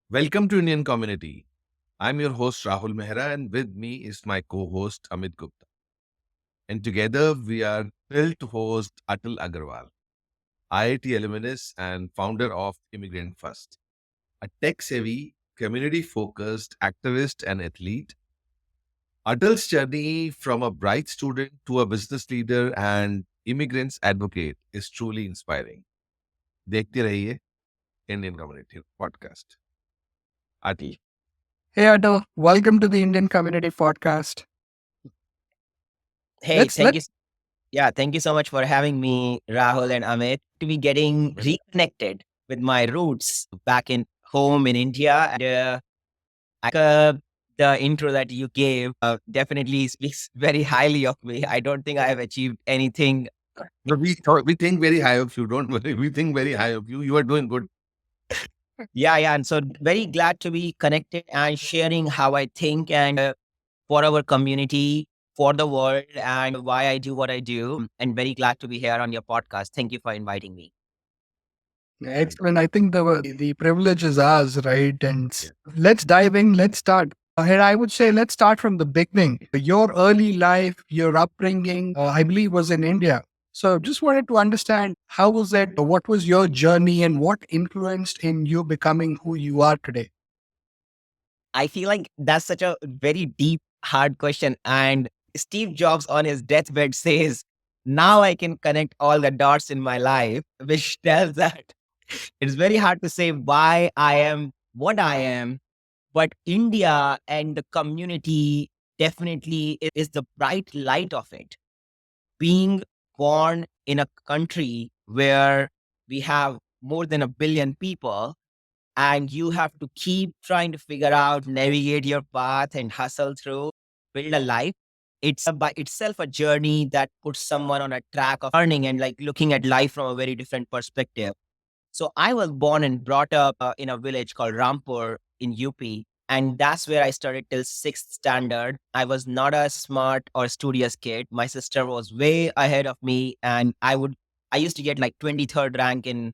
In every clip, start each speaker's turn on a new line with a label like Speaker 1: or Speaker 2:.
Speaker 1: Welcome to Indian Community. I'm your host Rahul Mehra, and with me is my co-host Amit Gupta. And together we are thrilled to host Atal Agarwal, IIT alumnus and founder of Immigrant First, a tech-savvy, community-focused activist and athlete. Atal's journey from a bright student to a business leader and immigrants advocate is truly inspiring. देखते रहिए Indian Community podcast. Atal.
Speaker 2: Hey Atal, welcome to the Indian Community Podcast.
Speaker 3: Hey,
Speaker 2: Let's
Speaker 3: thank you. Thank you so much for having me, Rahul and Amit, to be getting reconnected with my roots back in home in India. The intro that you gave definitely speaks very highly of me. I don't think I have achieved anything.
Speaker 1: But we think very high of you. Don't worry. We think very high of you. You are doing good.
Speaker 3: Yeah. And so very glad to be connected and sharing how I think and for our community, for the world, and why I do what I do. And very glad to be here on your podcast. Thank you for inviting me.
Speaker 2: excellent. I think the privilege is ours, right? And let's dive in. Let's start. And I would say let's start from the beginning. Your early life, your upbringing, I believe, was in India. So just wanted to understand how was it? What was your journey, and what influenced in you becoming who you are today?
Speaker 3: I feel like that's such a very deep, hard question. And Steve Jobs on his deathbed says, now I can connect all the dots in my life, which tells that it's very hard to say why I am what I am. But India and the community definitely is the bright light of it. Being born in a country where we have more than 1 billion people, and you have to keep trying to figure out, navigate your path and hustle through, build a life. It's by itself a journey that puts someone on a track of learning and like looking at life from a very different perspective. So I was born and brought up in a village called Rampur in UP. And that's where I started till sixth standard. I was not a smart or studious kid. My sister was way ahead of me. And I used to get like 23rd rank in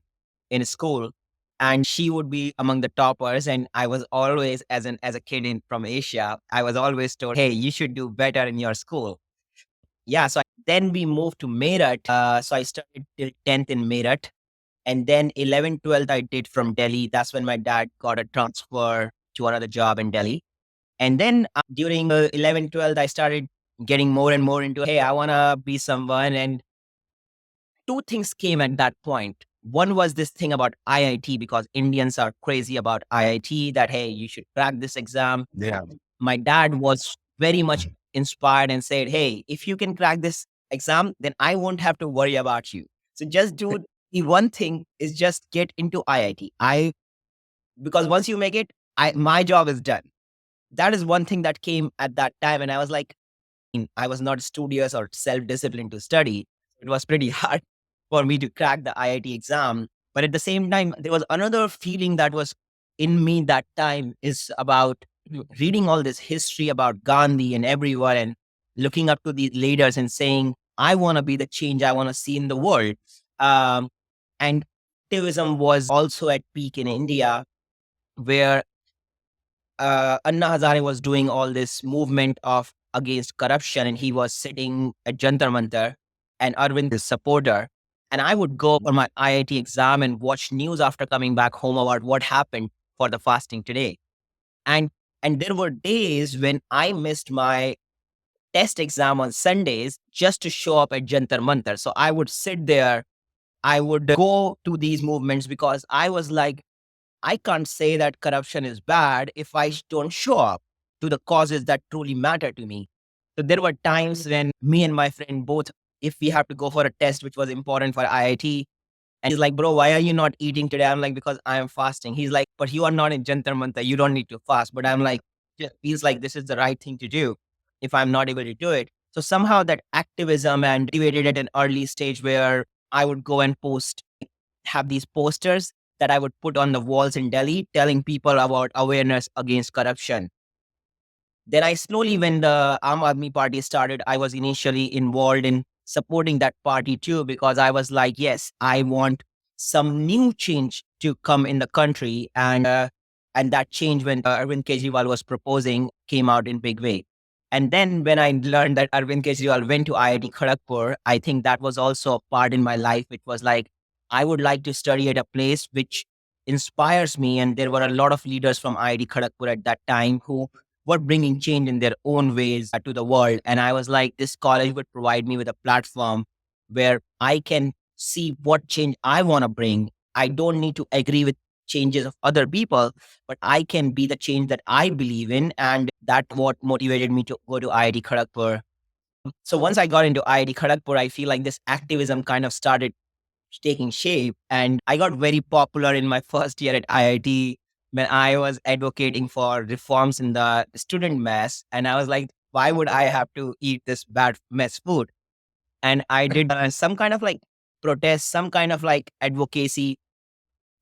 Speaker 3: school, and she would be among the toppers. And I was always, as a kid from Asia, I was always told, hey, you should do better in your school. Yeah. Then we moved to Meerut. So I started till 10th in Meerut. And then 11th, 12th, I did from Delhi. That's when my dad got a transfer to another job in Delhi. And then during 11th, 12th, I started getting more and more into, hey, I want to be someone. And two things came at that point. One was this thing about IIT, because Indians are crazy about IIT, that, hey, you should crack this exam.
Speaker 1: Yeah.
Speaker 3: My dad was very much inspired and said, hey, if you can crack this exam, then I won't have to worry about you. So just do the one thing is just get into IIT. Because once you make it, my job is done. That is one thing that came at that time. And I was like, I was not studious or self-disciplined to study. It was pretty hard for me to crack the IIT exam. But at the same time, there was another feeling that was in me that time, is about reading all this history about Gandhi and everyone, and looking up to these leaders and saying, I want to be the change I want to see in the world. And activism was also at peak in India, where Anna Hazare was doing all this movement of against corruption, and he was sitting at Jantar Mantar, and Arvind is supporter. And I would go for my IIT exam and watch news after coming back home about what happened for the fasting today. And there were days when I missed my test exam on Sundays just to show up at Jantar Mantar. So I would sit there, I would go to these movements, because I was like, I can't say that corruption is bad if I don't show up to the causes that truly matter to me. So there were times when me and my friend both, if we have to go for a test which was important for IIT, and he's like, bro, why are you not eating today? I'm like, because I am fasting. He's like, but you are not in Jantar Mantar. You don't need to fast. But I'm like, it feels like this is the right thing to do if I'm not able to do it. So somehow that activism and activated at an early stage, where I would go and have these posters that I would put on the walls in Delhi, telling people about awareness against corruption. Then I slowly, when the Aam Aadmi Party started, I was initially involved in supporting that party too, because I was like, yes, I want some new change to come in the country. And that change, when Arvind Kejriwal was proposing, came out in big way. And then when I learned that Arvind Kejriwal went to IIT Kharagpur, I think that was also a part in my life. It was like, I would like to study at a place which inspires me. And there were a lot of leaders from IIT Kharagpur at that time who were bringing change in their own ways to the world. And I was like, this college would provide me with a platform where I can see what change I want to bring. I don't need to agree with changes of other people, but I can be the change that I believe in. And that's what motivated me to go to IIT Kharagpur. So once I got into IIT Kharagpur, I feel like this activism kind of started taking shape. And I got very popular in my first year at IIT when I was advocating for reforms in the student mess. And I was like, why would I have to eat this bad mess food? And I did some kind of like protest, some kind of like advocacy.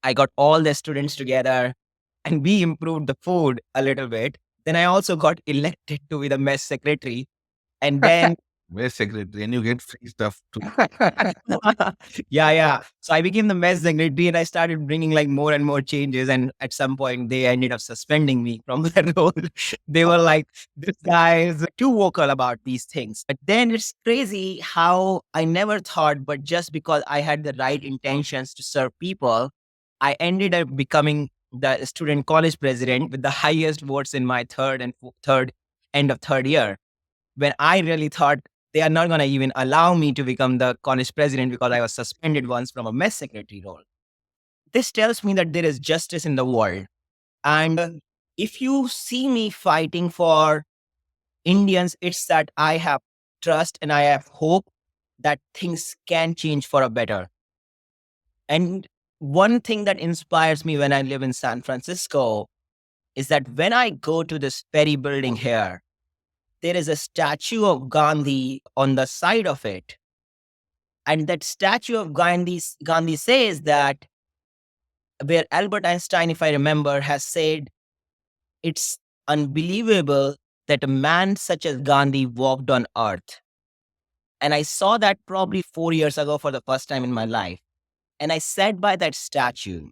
Speaker 3: I got all the students together and we improved the food a little bit. Then I also got elected to be the mess secretary. And then
Speaker 1: Where's secretary? And you get free stuff too.
Speaker 3: yeah. So I became the mess secretary and I started bringing like more and more changes. And at some point, they ended up suspending me from that role. They were like, this guy is too vocal about these things. But then it's crazy how I never thought, but just because I had the right intentions to serve people, I ended up becoming the student college president with the highest votes in my third end of third year, when I really thought they are not going to even allow me to become the college president because I was suspended once from a mess secretary role. This tells me that there is justice in the world. And if you see me fighting for Indians, it's that I have trust and I have hope that things can change for a better. And one thing that inspires me when I live in San Francisco is that when I go to this ferry building here, there is a statue of Gandhi on the side of it. And that statue of Gandhi says that, where Albert Einstein, if I remember, has said, it's unbelievable that a man such as Gandhi walked on earth. And I saw that probably 4 years ago for the first time in my life. And I sat by that statue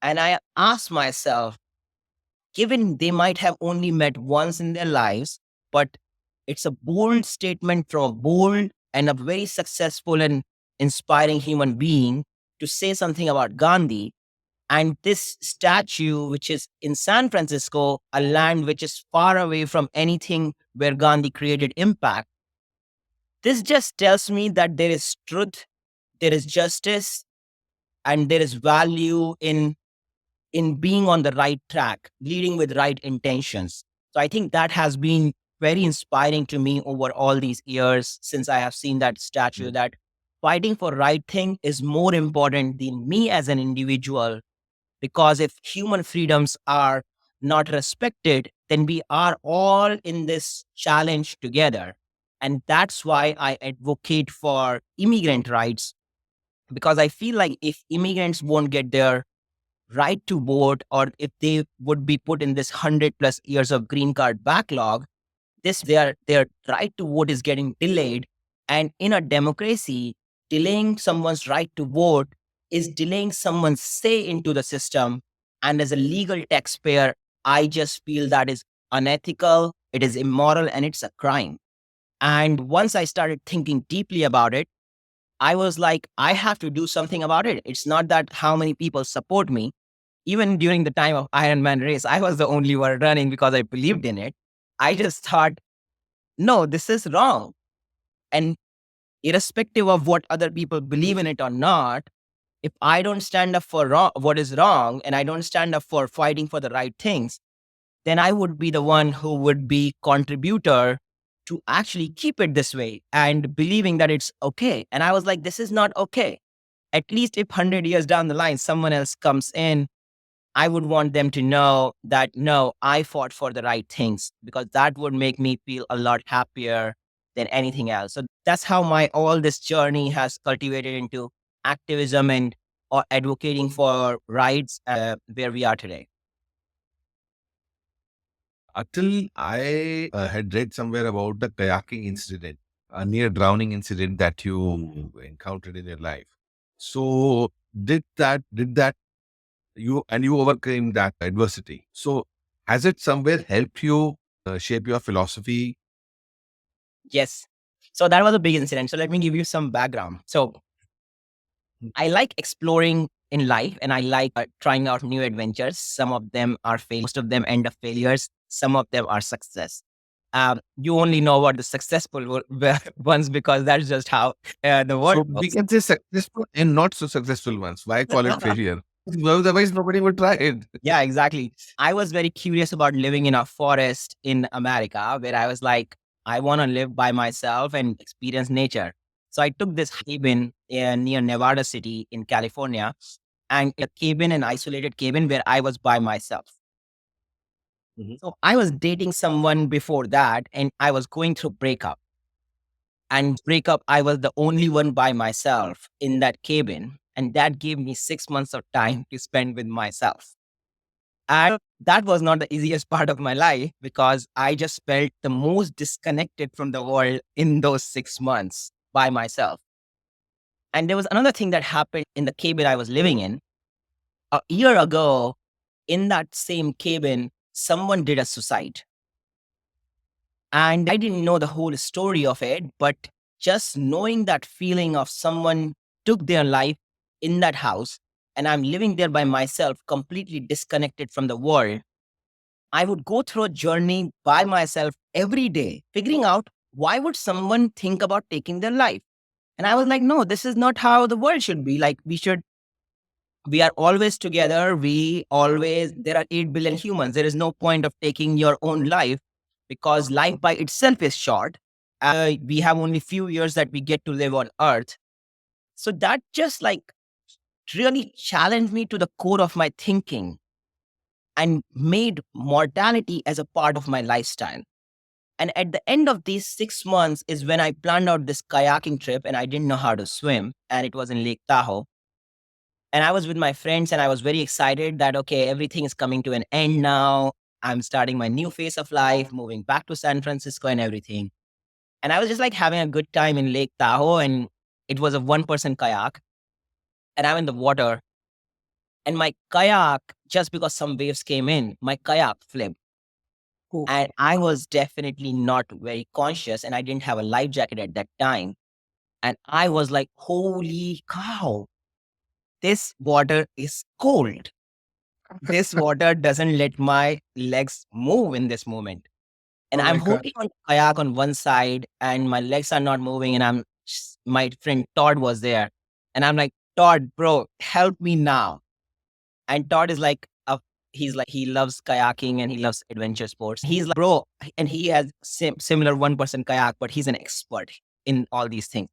Speaker 3: and I asked myself, given they might have only met once in their lives, but it's a bold statement from a bold and a very successful and inspiring human being to say something about Gandhi. And this statue, which is in San Francisco, a land which is far away from anything where Gandhi created impact, this just tells me that there is truth, there is justice, and there is value in being on the right track, leading with right intentions. So I think that has been very inspiring to me over all these years since I have seen that statue, that fighting for right thing is more important than me as an individual. Because if human freedoms are not respected, then we are all in this challenge together. And that's why I advocate for immigrant rights, because I feel like if immigrants won't get their right to vote, or if they would be put in this 100+ years of green card backlog, their right to vote is getting delayed. And in a democracy, delaying someone's right to vote is delaying someone's say into the system. And as a legal taxpayer, I just feel that is unethical, it is immoral, and it's a crime. And once I started thinking deeply about it, I was like, I have to do something about it. It's not that how many people support me. Even during the time of Ironman race, I was the only one running because I believed in it. I just thought, no, this is wrong. And irrespective of what other people believe in it or not, if I don't stand up for what is wrong, and I don't stand up for fighting for the right things, then I would be the one who would be contributor to actually keep it this way and believing that it's okay. And I was like, this is not okay. At least if 100 years down the line, someone else comes in, I would want them to know that, no, I fought for the right things, because that would make me feel a lot happier than anything else. So that's how my all this journey has cultivated into activism and or advocating for rights where we are today.
Speaker 1: Atal, I had read somewhere about the kayaking incident, a near drowning incident that you encountered in your life. So did that you overcame that adversity. So has it somewhere helped you shape your philosophy?
Speaker 3: Yes. So that was a big incident. So let me give you some background. So I like exploring in life and I like trying out new adventures. Some of them are failures, most of them end up failures, some of them are success. You only know about the successful ones because that's just how the world
Speaker 1: So we
Speaker 3: works.
Speaker 1: can say successful and not so successful ones. Why call it failure? Otherwise, nobody would try it.
Speaker 3: Yeah, exactly. I was very curious about living in a forest in America where I was like, I want to live by myself and experience nature. So I took this cabin near Nevada City in California, and a cabin, an isolated cabin where I was by myself.
Speaker 1: Mhm.
Speaker 3: So I was dating someone before that, and I was going through breakup. And breakup, I was the only one by myself in that cabin, and that gave me 6 months of time to spend with myself. And that was not the easiest part of my life because I just felt the most disconnected from the world in those 6 months by myself. And there was another thing that happened in the cabin I was living in. A year ago, in that same cabin, someone did a suicide. And I didn't know the whole story of it, but just knowing that feeling of someone took their life in that house and I'm living there by myself, completely disconnected from the world. I would go through a journey by myself every day, figuring out why would someone think about taking their life? And I was like, no, this is not how the world should be. Like we are always together. There are 8 billion humans. There is no point of taking your own life because life by itself is short. We have only few years that we get to live on earth. So that just like really challenged me to the core of my thinking and made mortality as a part of my lifestyle. And at the end of these 6 months is when I planned out this kayaking trip and I didn't know how to swim. And it was in Lake Tahoe. And I was with my friends and I was very excited that, okay, everything is coming to an end now. I'm starting my new phase of life, moving back to San Francisco and everything. And I was just like having a good time in Lake Tahoe. And it was a 1 person kayak. And I'm in the water. And my kayak, just because some waves came in, my kayak flipped. And I was definitely not very conscious and I didn't have a life jacket at that time. And I was like, holy cow, this water is cold. This water doesn't let my legs move in this moment. And
Speaker 2: Oh
Speaker 3: I'm
Speaker 2: my God.
Speaker 3: holding on to kayak on one side and my legs are not moving. And my friend Todd was there. And I'm like, Todd, bro, help me now. And Todd is like, he's like, he loves kayaking and he loves adventure sports. He's like, bro, and he has similar 1 person kayak, but he's an expert in all these things.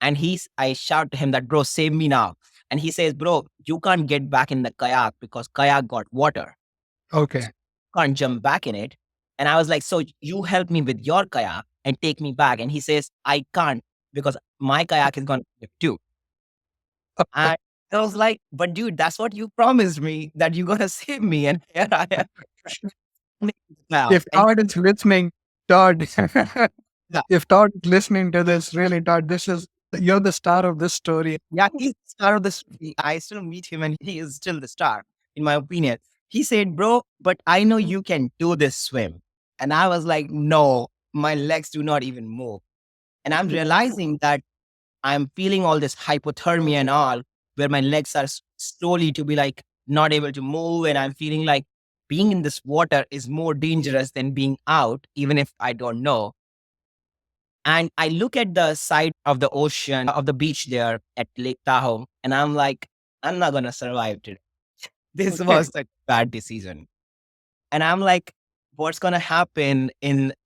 Speaker 3: And I shout to him that, bro, save me now. And he says, bro, you can't get back in the kayak because kayak got water.
Speaker 2: Okay.
Speaker 3: Can't jump back in it. And I was like, so you help me with your kayak and take me back. And he says, I can't because my kayak is going to flip too. And I was like, but dude, that's what you promised me that you're going to save me. And here I am now.
Speaker 2: If
Speaker 3: And
Speaker 2: Todd is listening, Todd,
Speaker 3: yeah,
Speaker 2: if Todd is listening to this, really, Todd, you're the star of this story.
Speaker 3: yeah, he's the star of this. I still meet him and he is still the star, in my opinion. He said, bro, but I know you can do this swim. And I was like, no, my legs do not even move. And I'm realizing that I'm feeling all this hypothermia and all, where my legs are slowly to be like not able to move. And I'm feeling like being in this water is more dangerous than being out, even if I don't know. And I look at the side of the ocean, of the beach there at Lake Tahoe, and I'm like, I'm not going to survive today. This was a bad decision. And I'm like, what's going to happen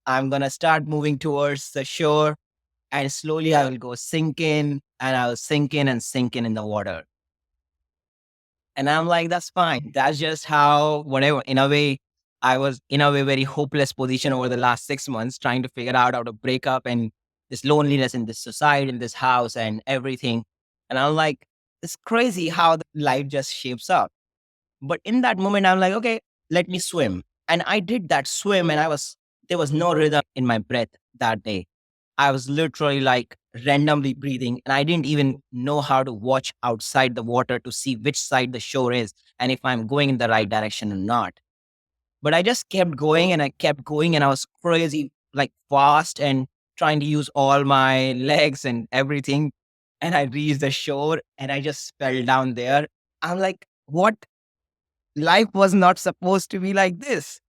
Speaker 3: I'm going to start moving towards the shore and slowly I will go sink in and I will sink in the water. And I'm like, that's fine. That's just how, whatever, in a way, I was in a way very hopeless position over the last 6 months, trying to figure out how to break up and this loneliness in this society, in this house and everything. And I'm like, it's crazy how the life just shapes up. But in that moment, I'm like, okay, let me swim. And I did that swim, and there was no rhythm in my breath that day. I was literally like randomly breathing, and I didn't even know how to watch outside the water to see which side the shore is and if I'm going in the right direction or not. But I just kept going and I kept going, and I was crazy, like fast and trying to use all my legs and everything. And I reached the shore and I just fell down there. I'm like, what? Life was not supposed to be like this.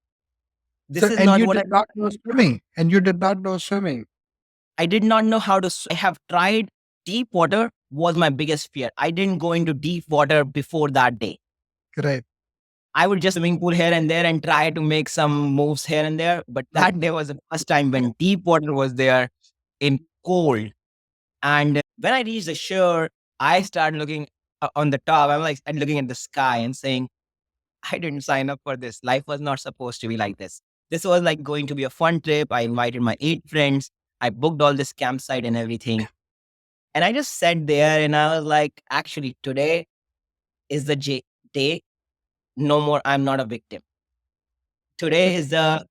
Speaker 3: This
Speaker 2: So,
Speaker 3: is
Speaker 2: and
Speaker 3: not
Speaker 2: you
Speaker 3: what
Speaker 2: did not know swimming. And you did not know swimming.
Speaker 3: I did not know how to. I have tried deep water was my biggest fear. I didn't go into deep water before that day.
Speaker 2: Right.
Speaker 3: I would just swimming pool here and there and try to make some moves here and there. But that day was the first time when deep water was there in cold. And when I reached the shore, I started looking on the top. I'm like and looking at the sky and saying, I didn't sign up for this. Life was not supposed to be like this. This was like going to be a fun trip. I invited my 8 friends. I booked all this campsite and everything. And I just sat there and I was like, actually, today is the day. No more, I'm not a victim. Today is the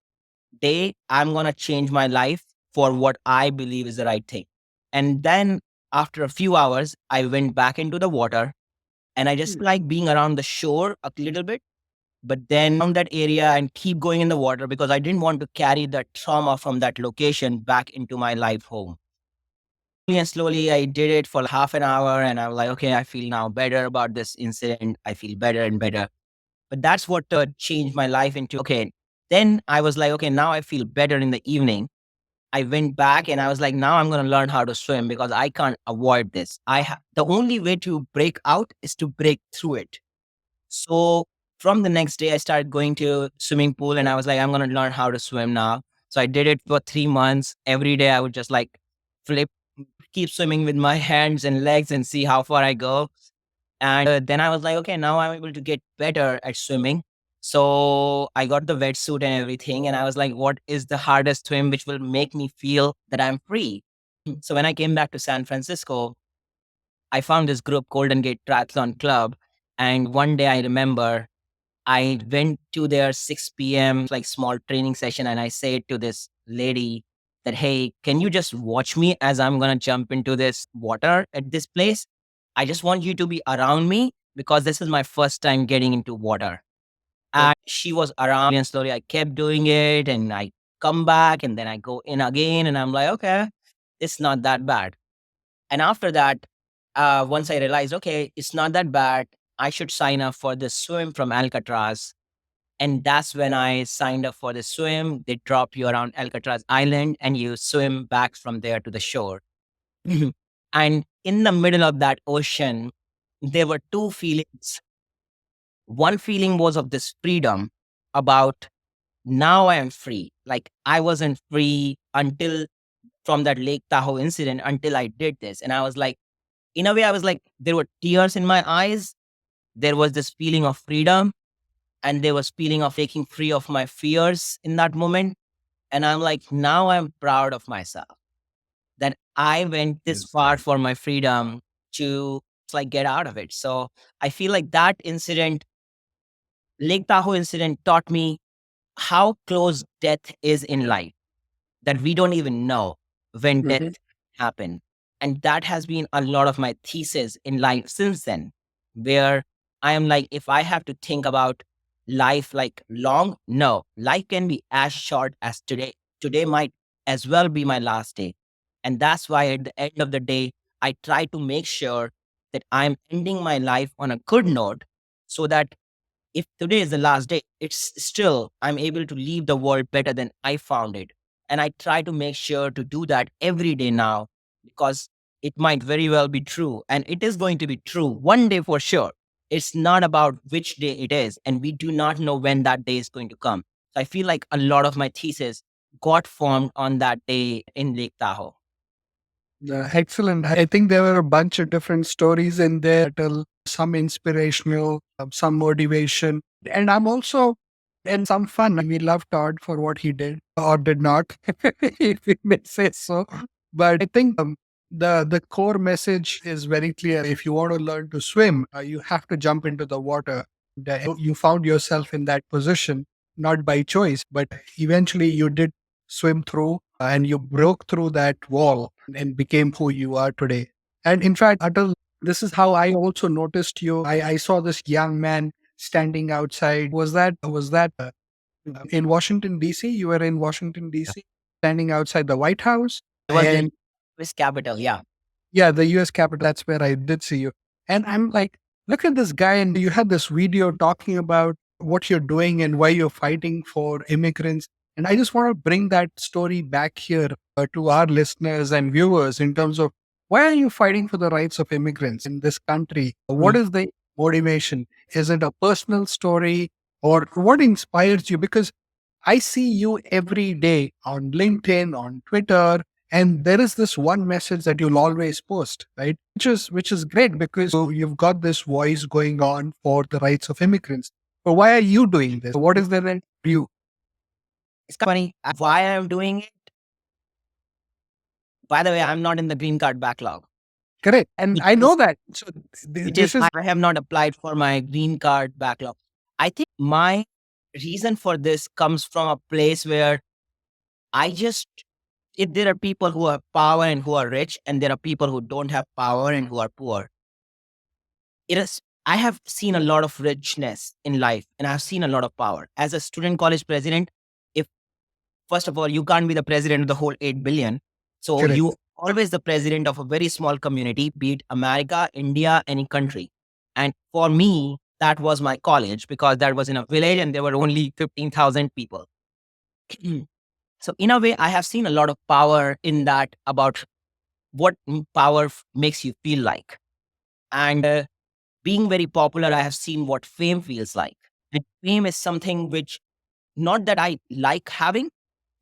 Speaker 3: day I'm going to change my life for what I believe is the right thing. And then after a few hours, I went back into the water and I just like being around the shore a little bit, but then around that area and keep going in the water because I didn't want to carry that trauma from that location back into my life home. And slowly I did it for half an hour and I was like, okay, I feel now better about this incident. I feel better and better. But that's what changed my life into, okay. Then I was like, okay, now I feel better in the evening. I went back and I was like, now I'm going to learn how to swim because I can't avoid this. The only way to break out is to break through it. So from the next day, I started going to swimming pool and I was like, I'm going to learn how to swim now. So I did it for 3 months. Every day I would just like flip, keep swimming with my hands and legs and see how far I go. And then I was like, okay, now I'm able to get better at swimming. So I got the wetsuit and everything. And I was like, what is the hardest swim which will make me feel that I'm free? So when I came back to San Francisco, I found this group, Golden Gate Triathlon Club. And one day I remember I went to their 6 p.m. like small training session and I said to this lady that, hey, can you just watch me as I'm going to jump into this water at this place? I just want you to be around me because this is my first time getting into water. And she was around and slowly I kept doing it and I come back and then I go in again and I'm like, okay, it's not that bad. And after that, once I realized, okay, it's not that bad, I should sign up for this swim from Alcatraz. And that's when I signed up for the swim. They drop you around Alcatraz Island and you swim back from there to the shore. And in the middle of that ocean, there were two feelings. One feeling was of this freedom about now I am free. Like I wasn't free until from that Lake Tahoe incident until I did this. And I was like, in a way, I was like, there were tears in my eyes. There was this feeling of freedom and there was feeling of taking free of my fears in that moment. And I'm like, now I'm proud of myself that I went this far for my freedom to like get out of it. So I feel like that incident, Lake Tahoe incident, taught me how close death is in life, that we don't even know when death happen. And that has been a lot of my thesis in life since then, where I am like, if I have to think about life like long, no, life can be as short as today. Today might as well be my last day. And that's why at the end of the day, I try to make sure that I'm ending my life on a good note so that if today is the last day, it's still, I'm able to leave the world better than I found it. And I try to make sure to do that every day now because it might very well be true. And it is going to be true one day for sure. It's not about which day it is. And we do not know when that day is going to come. So I feel like a lot of my thesis got formed on that day in Lake Tahoe.
Speaker 2: Excellent. I think there were a bunch of different stories in there, some inspirational, some motivation. And I'm also, and some fun. We love Todd for what he did or did not, if we may say so. But I think the core message is very clear. If you want to learn to swim, you have to jump into the water. You found yourself in that position. not by choice, but eventually you did swim through and you broke through that wall and became who you are today. And in fact, Atal, this is how I also noticed you. I saw this young man standing outside. Was that in Washington D.C.? You were in Washington D.C. standing outside the White House,
Speaker 3: It was the
Speaker 2: and
Speaker 3: US capital. Yeah.
Speaker 2: yeah, the US Capitol. That's where I did see you. And I'm like, look at this guy. And you had this video talking about what you're doing and why you're fighting for immigrants. And I just want to bring that story back here to our listeners and viewers in terms of why are you fighting for the rights of immigrants in this country? What is the motivation? Is it a personal story or what inspires you? Because I see you every day on LinkedIn, on Twitter, and there is this one message that you'll always post, right? Which is great because you've got this voice going on for the rights of immigrants. But why are you doing this? What is there in you?
Speaker 3: It's kind of funny. Why I'm doing it? By the way, I'm not in the green card backlog.
Speaker 2: Correct. And I know that. So this is
Speaker 3: I have not applied for my green card backlog. I think my reason for this comes from a place where I just, if there are people who have power and who are rich, and there are people who don't have power and who are poor, I have seen a lot of richness in life and I've seen a lot of power. As a student college president, if first of all, you can't be the president of the whole 8 billion. So
Speaker 2: correct.
Speaker 3: you always the president of a very small community, be it America, India, any country. And for me, that was my college because that was in a village and there were only 15,000 people. So in a way, I have seen a lot of power in that about what power makes you feel like. And being very popular, I have seen what fame feels like. And fame is something which not that I like having,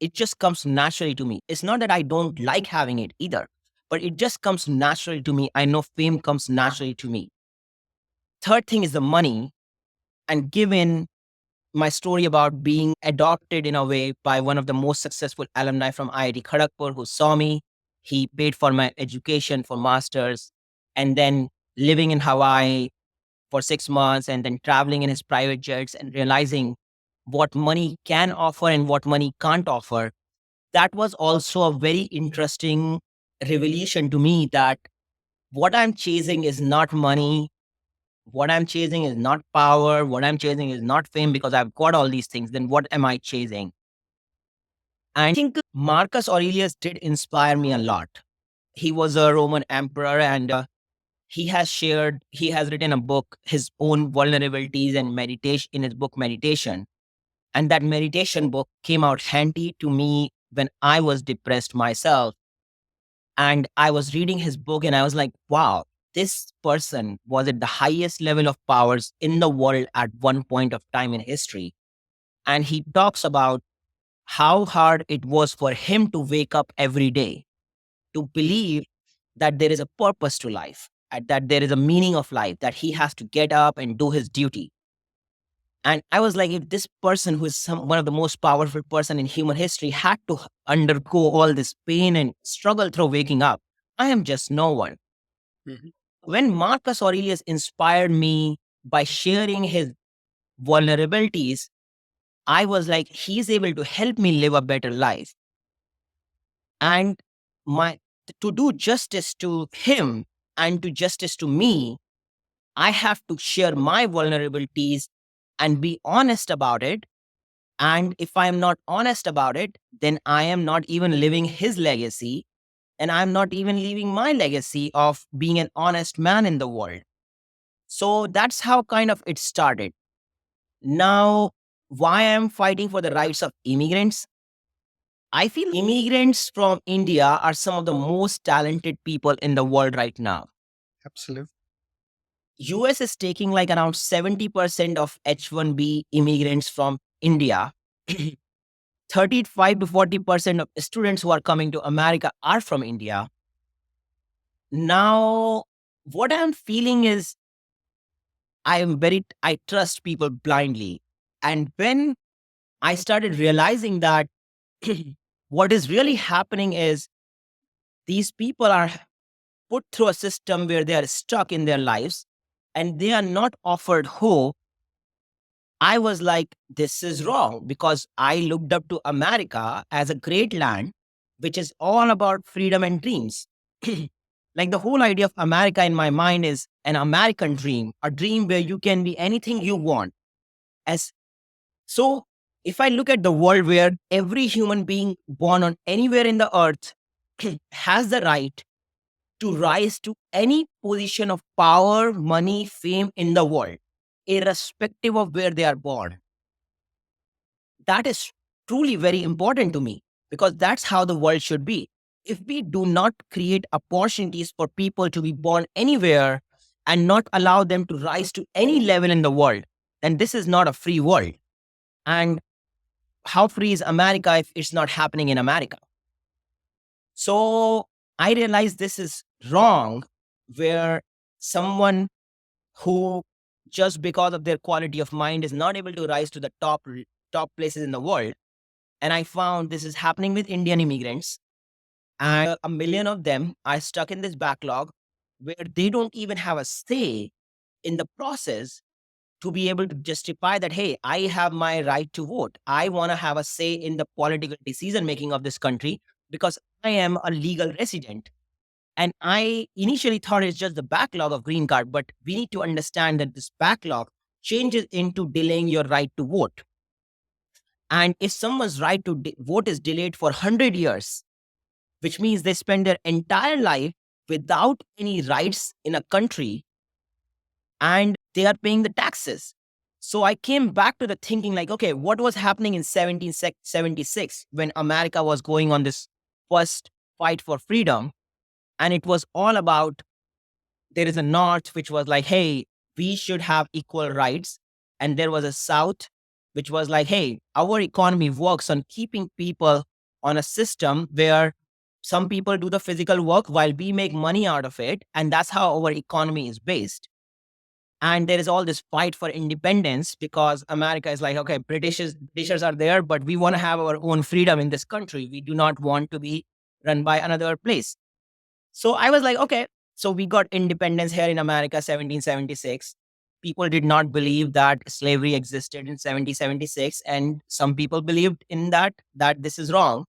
Speaker 3: it just comes naturally to me. It's not that I don't like having it either, but it just comes naturally to me. I know fame comes naturally to me. Third thing is the money. And given my story about being adopted in a way by one of the most successful alumni from IIT Kharagpur who saw me, he paid for my education for masters, and then living in Hawaii for 6 months and then traveling in his private jets and realizing what money can offer and what money can't offer. That was also a very interesting revelation to me that what I'm chasing is not money. What I'm chasing is not power. What I'm chasing is not fame because I've got all these things. Then what am I chasing? And I think Marcus Aurelius did inspire me a lot. He was a Roman emperor and he has written a book, his own vulnerabilities and meditation in his book Meditation. And that meditation book came out handy to me when I was depressed myself. And I was reading his book and I was like, wow, this person was at the highest level of powers in the world at one point of time in history. And he talks about how hard it was for him to wake up every day, to believe that there is a purpose to life, that there is a meaning of life, that he has to get up and do his duty. And I was like, if this person who is one of the most powerful person in human history had to undergo all this pain and struggle through waking up, I am just no one.
Speaker 2: Mhm.
Speaker 3: When Marcus Aurelius inspired me by sharing his vulnerabilities, I was like, he's able to help me live a better life. And my to do justice to him and to justice to me, I have to share my vulnerabilities and be honest about it. And if I am not honest about it, then I am not even living his legacy. And I'm not even leaving my legacy of being an honest man in the world. So that's how kind of it started. Now, why I'm fighting for the rights of immigrants? I feel immigrants from India are some of the most talented people in the world right now.
Speaker 2: Absolutely.
Speaker 3: US is taking like around 70% of H1B immigrants from India. 35 to 40% of students who are coming to America are from India. Now, what I'm feeling is I trust people blindly. And when I started realizing that what is really happening is these people are put through a system where they are stuck in their lives and they are not offered hope. I was like, this is wrong, because I looked up to America as a great land, which is all about freedom and dreams. Like the whole idea of America in my mind is an American dream, a dream where you can be anything you want. As so, if I look at the world where every human being born on anywhere in the earth has the right to rise to any position of power, money, fame in the world, irrespective of where they are born, that is truly very important to me, because that's how the world should be. If we do not create opportunities for people to be born anywhere and not allow them to rise to any level in the world, then this is not a free world. And how free is America if it's not happening in America? So I realized this is wrong, where someone who, just because of their quality of mind, is not able to rise to the top places in the world. And I found this is happening with Indian immigrants. And a million of them are stuck in this backlog where they don't even have a say in the process to be able to justify that, hey, I have my right to vote. I want to have a say in the political decision making of this country because I am a legal resident. And I initially thought it's just the backlog of green card, but we need to understand that this backlog changes into delaying your right to vote. And if someone's right to vote is delayed for 100 years, which means they spend their entire life without any rights in a country, and they are paying the taxes. So I came back to the thinking like, okay, what was happening in 1776 when America was going on this first fight for freedom? And it was all about, there is a North, which was like, hey, we should have equal rights. And there was a South, which was like, hey, our economy works on keeping people on a system where some people do the physical work while we make money out of it. And that's how our economy is based. And there is all this fight for independence because America is like, okay, Britishers are there, but we want to have our own freedom in this country. We do not want to be run by another place. So I was like, okay, so we got independence here in America, 1776. People did not believe that slavery existed in 1776. And some people believed in that this is wrong.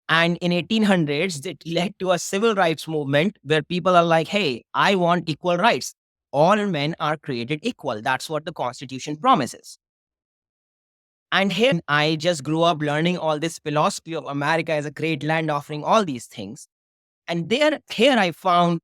Speaker 3: And in 1800s, it led to a civil rights movement where people are like, hey, I want equal rights. All men are created equal. That's what the Constitution promises. And here I just grew up learning all this philosophy of America as a great land offering all these things. And here I found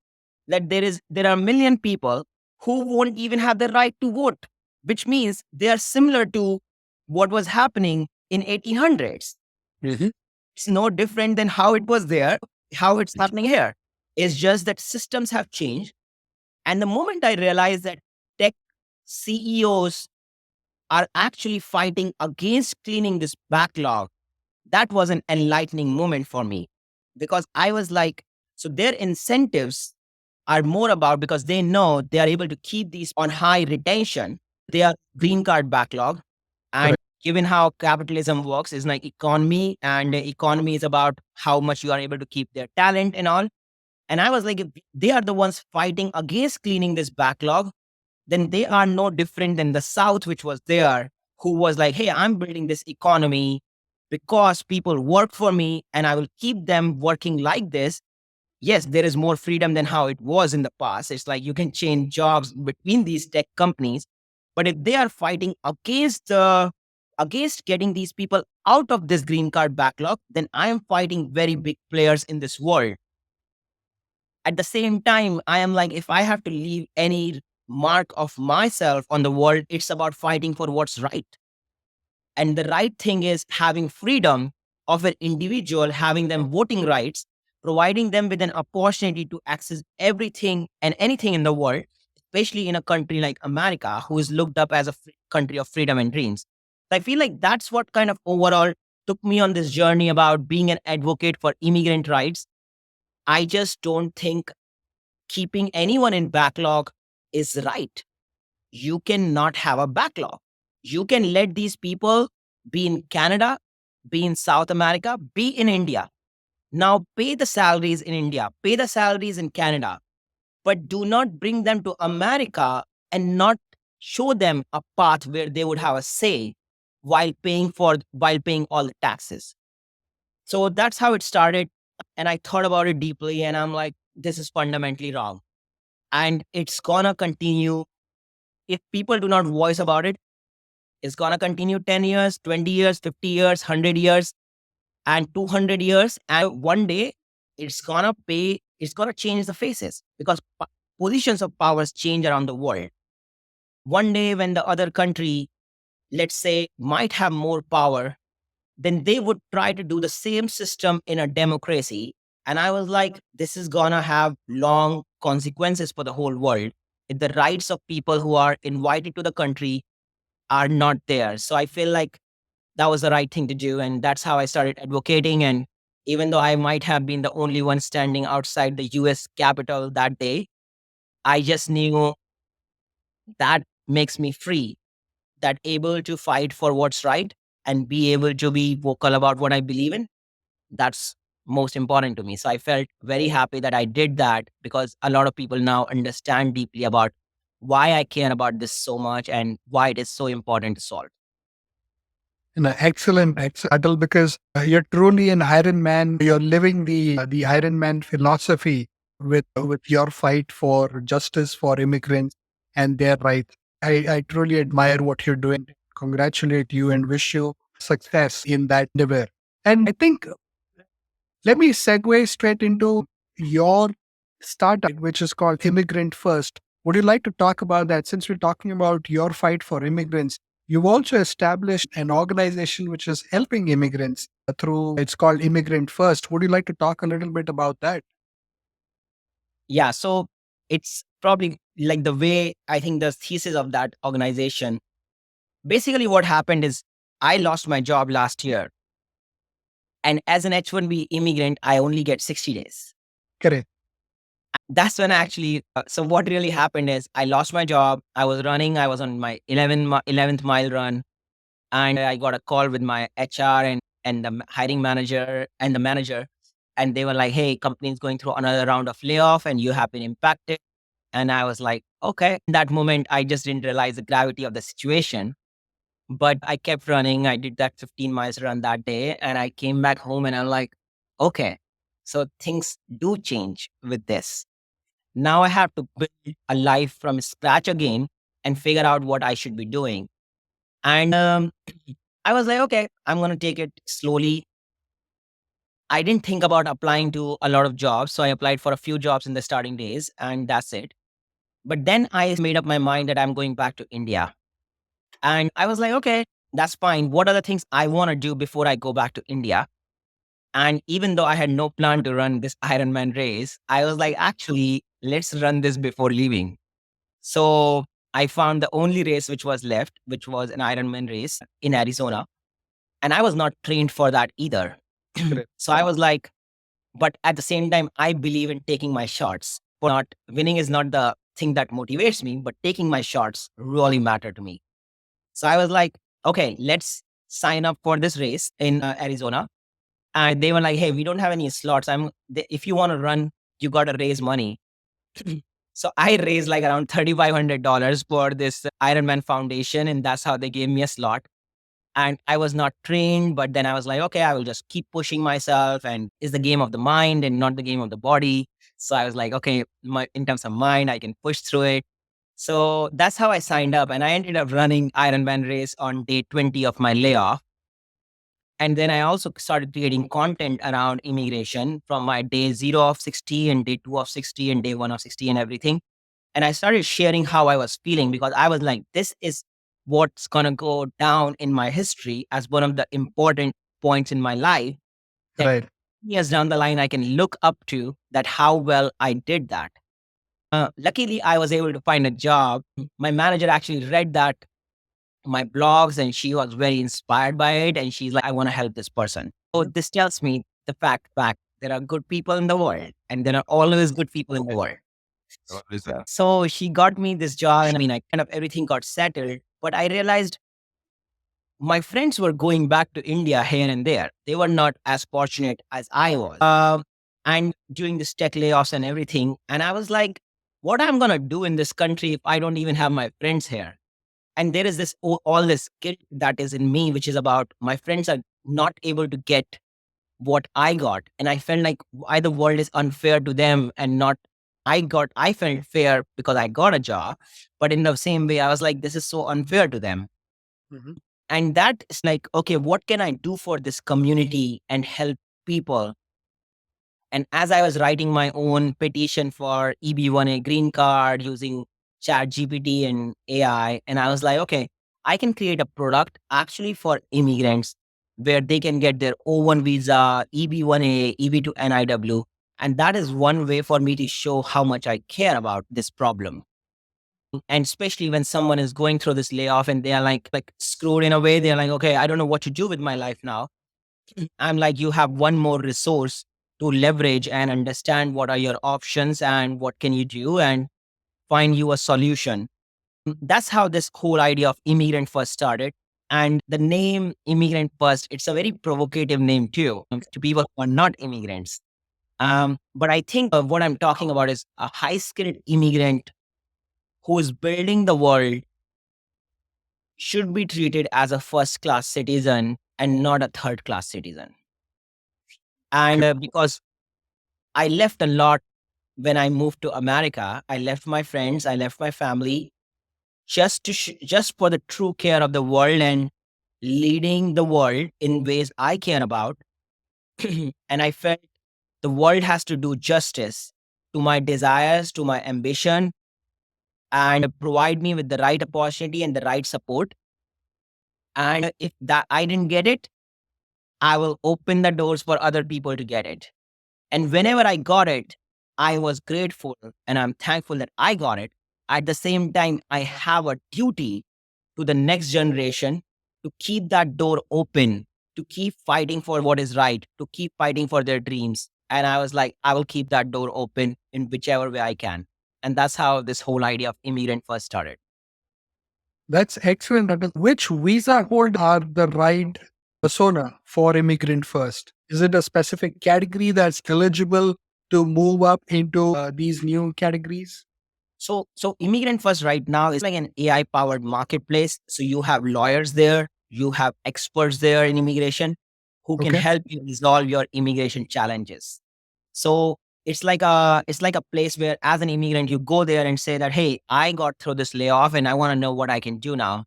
Speaker 3: that there are a million people who won't even have the right to vote, which means they are similar to what was happening in 1800s. It's no different than how it was there, how it's happening here. It's just that systems have changed. And the moment I realized that tech CEOs are actually fighting against cleaning this backlog, that was an enlightening moment for me, because I was like, so their incentives are more about, because they know they are able to keep these on high retention. They are green card backlog. And
Speaker 2: Correct.
Speaker 3: given how capitalism works, is like economy, and the economy is about how much you are able to keep their talent and all. And I was like, if they are the ones fighting against cleaning this backlog, then they are no different than the South, which was there, who was like, hey, I'm building this economy because people work for me and I will keep them working like this. Yes, there is more freedom than how it was in the past. It's like you can change jobs between these tech companies. But if they are fighting against getting these people out of this green card backlog, then I am fighting very big players in this world. At the same time, I am like, if I have to leave any mark of myself on the world, it's about fighting for what's right. And the right thing is having freedom of an individual, having them voting rights, providing them with an opportunity to access everything and anything in the world, especially in a country like America, who is looked up as a country of freedom and dreams. I feel like that's what kind of overall took me on this journey about being an advocate for immigrant rights. I just don't think keeping anyone in backlog is right. You cannot have a backlog. You can let these people be in Canada, be in South America, be in India. Now pay the salaries in India, pay the salaries in Canada, but do not bring them to America and not show them a path where they would have a say while paying all the taxes. So that's how it started. And I thought about it deeply and I'm like, this is fundamentally wrong. And it's gonna continue. If people do not voice about it, it's gonna continue 10 years, 20 years, 50 years, 100 years, and 200 years. And one day it's gonna change the faces because positions of powers change around the world. One day when the other country, let's say, might have more power, then they would try to do the same system in a democracy. And I was like, this is gonna have long consequences for the whole world if the rights of people who are invited to the country are not there. So I feel like that was the right thing to do. And that's how I started advocating. And even though I might have been the only one standing outside the US Capitol that day, I just knew that makes me free, that able to fight for what's right and be able to be vocal about what I believe in. That's most important to me. So I felt very happy that I did that because a lot of people now understand deeply about why I care about this so much and why it is so important to solve.
Speaker 2: Excellent, Atal, because you're truly an Iron Man. You're living the Iron Man philosophy with your fight for justice for immigrants and their rights. I truly admire what you're doing. Congratulate you and wish you success in that endeavor. And I think let me segue straight into your startup, which is called Immigrant First. Would you like to talk about that? Since we're talking about your fight for immigrants, you've also established an organization which is helping immigrants through, it's called Immigrant First. Would you like to talk a little bit about that?
Speaker 3: Yeah. So it's probably like the way I think the thesis of that organization. Basically, what happened is I lost my job last year. And as an H1B immigrant, I only get 60 days.
Speaker 2: Correct.
Speaker 3: That's when actually, so what really happened is I lost my job. I was on my 11th mile run. And I got a call with my HR and the hiring manager and the manager. And they were like, hey, company is going through another round of layoff and you have been impacted. And I was like, okay. In that moment, I just didn't realize the gravity of the situation. But I kept running. I did that 15 miles run that day. And I came back home and I'm like, okay, so things do change with this. Now I have to build a life from scratch again and figure out what I should be doing. And I was like, okay, I'm going to take it slowly. I didn't think about applying to a lot of jobs. So I applied for a few jobs in the starting days and that's it. But then I made up my mind that I'm going back to India. And I was like, okay, that's fine. What are the things I want to do before I go back to India? And even though I had no plan to run this Ironman race, I was like, actually, let's run this before leaving. So I found the only race which was left, which was an Ironman race in Arizona. And I was not trained for that either. So I was like, but at the same time, I believe in taking my shots. For not winning is not the thing that motivates me, but taking my shots really matter to me. So I was like, okay, let's sign up for this race in Arizona. And they were like, hey, we don't have any slots. If you want to run, you got to raise money. So I raised like around $3,500 for this Ironman Foundation. And that's how they gave me a slot. And I was not trained, but then I was like, okay, I will just keep pushing myself. And it's the game of the mind and not the game of the body. So I was like, okay, in terms of mind, I can push through it. So that's how I signed up. And I ended up running Ironman race on day 20 of my layoff. And then I also started creating content around immigration from my day 0 of 60 and day 2 of 60 and day 1 of 60 and everything. And I started sharing how I was feeling because I was like, this is what's going to go down in my history as one of the important points in my life. That
Speaker 2: Right.
Speaker 3: years down the line, I can look up to that how well I did that. Luckily, I was able to find a job. My manager actually read that my blogs and she was very inspired by it. And she's like, I want to help this person. So this tells me the fact there are good people in the world and there are always good people in the world. So she got me this job and I mean, I kind of everything got settled, but I realized my friends were going back to India here and there. They were not as fortunate as I was. And during this tech layoffs and everything. And I was like, what I'm going to do in this country if I don't even have my friends here? And there is this all this guilt that is in me, which is about my friends are not able to get what I got. And I felt like why the world is unfair to them and not I felt fair because I got a job. But in the same way, I was like, this is so unfair to them.
Speaker 2: Mhm.
Speaker 3: And that is like, okay, what can I do for this community and help people? And as I was writing my own petition for EB1A green card using Chat GPT and AI, and I was like, okay, I can create a product actually for immigrants where they can get their O1 visa, EB1A, EB2 NIW. And that is one way for me to show how much I care about this problem. And especially when someone is going through this layoff and they are like screwed in a way, they're like, okay, I don't know what to do with my life now. I'm like, you have one more resource to leverage and understand what are your options and what can you do and find you a solution. That's how this whole idea of Immigrant First started. And the name Immigrant First, it's a very provocative name too to people who are not immigrants. But I think what I'm talking about is a high skilled immigrant who is building the world should be treated as a first class citizen and not a third class citizen. And because I left a lot when I moved to America, I left my friends, I left my family just to just for the true care of the world and leading the world in ways I care about. And I felt the world has to do justice to my desires, to my ambition, and provide me with the right opportunity and the right support. And if that I didn't get it, I will open the doors for other people to get it. And whenever I got it, I was grateful and I'm thankful that I got it. At the same time, I have a duty to the next generation to keep that door open, to keep fighting for what is right, to keep fighting for their dreams. And I was like, I will keep that door open in whichever way I can. And that's how this whole idea of Immigrant First started.
Speaker 2: That's excellent. Which visa hold are the right persona for Immigrant First? Is it a specific category that's eligible to move up into these new categories?
Speaker 3: So Immigrant First right now is like an AI powered marketplace. So you have lawyers there, you have experts there in immigration who can
Speaker 2: Okay.
Speaker 3: help you resolve your immigration challenges. So it's like a place where as an immigrant you go there and say that, hey, I got through this layoff and I want to know what I can do now.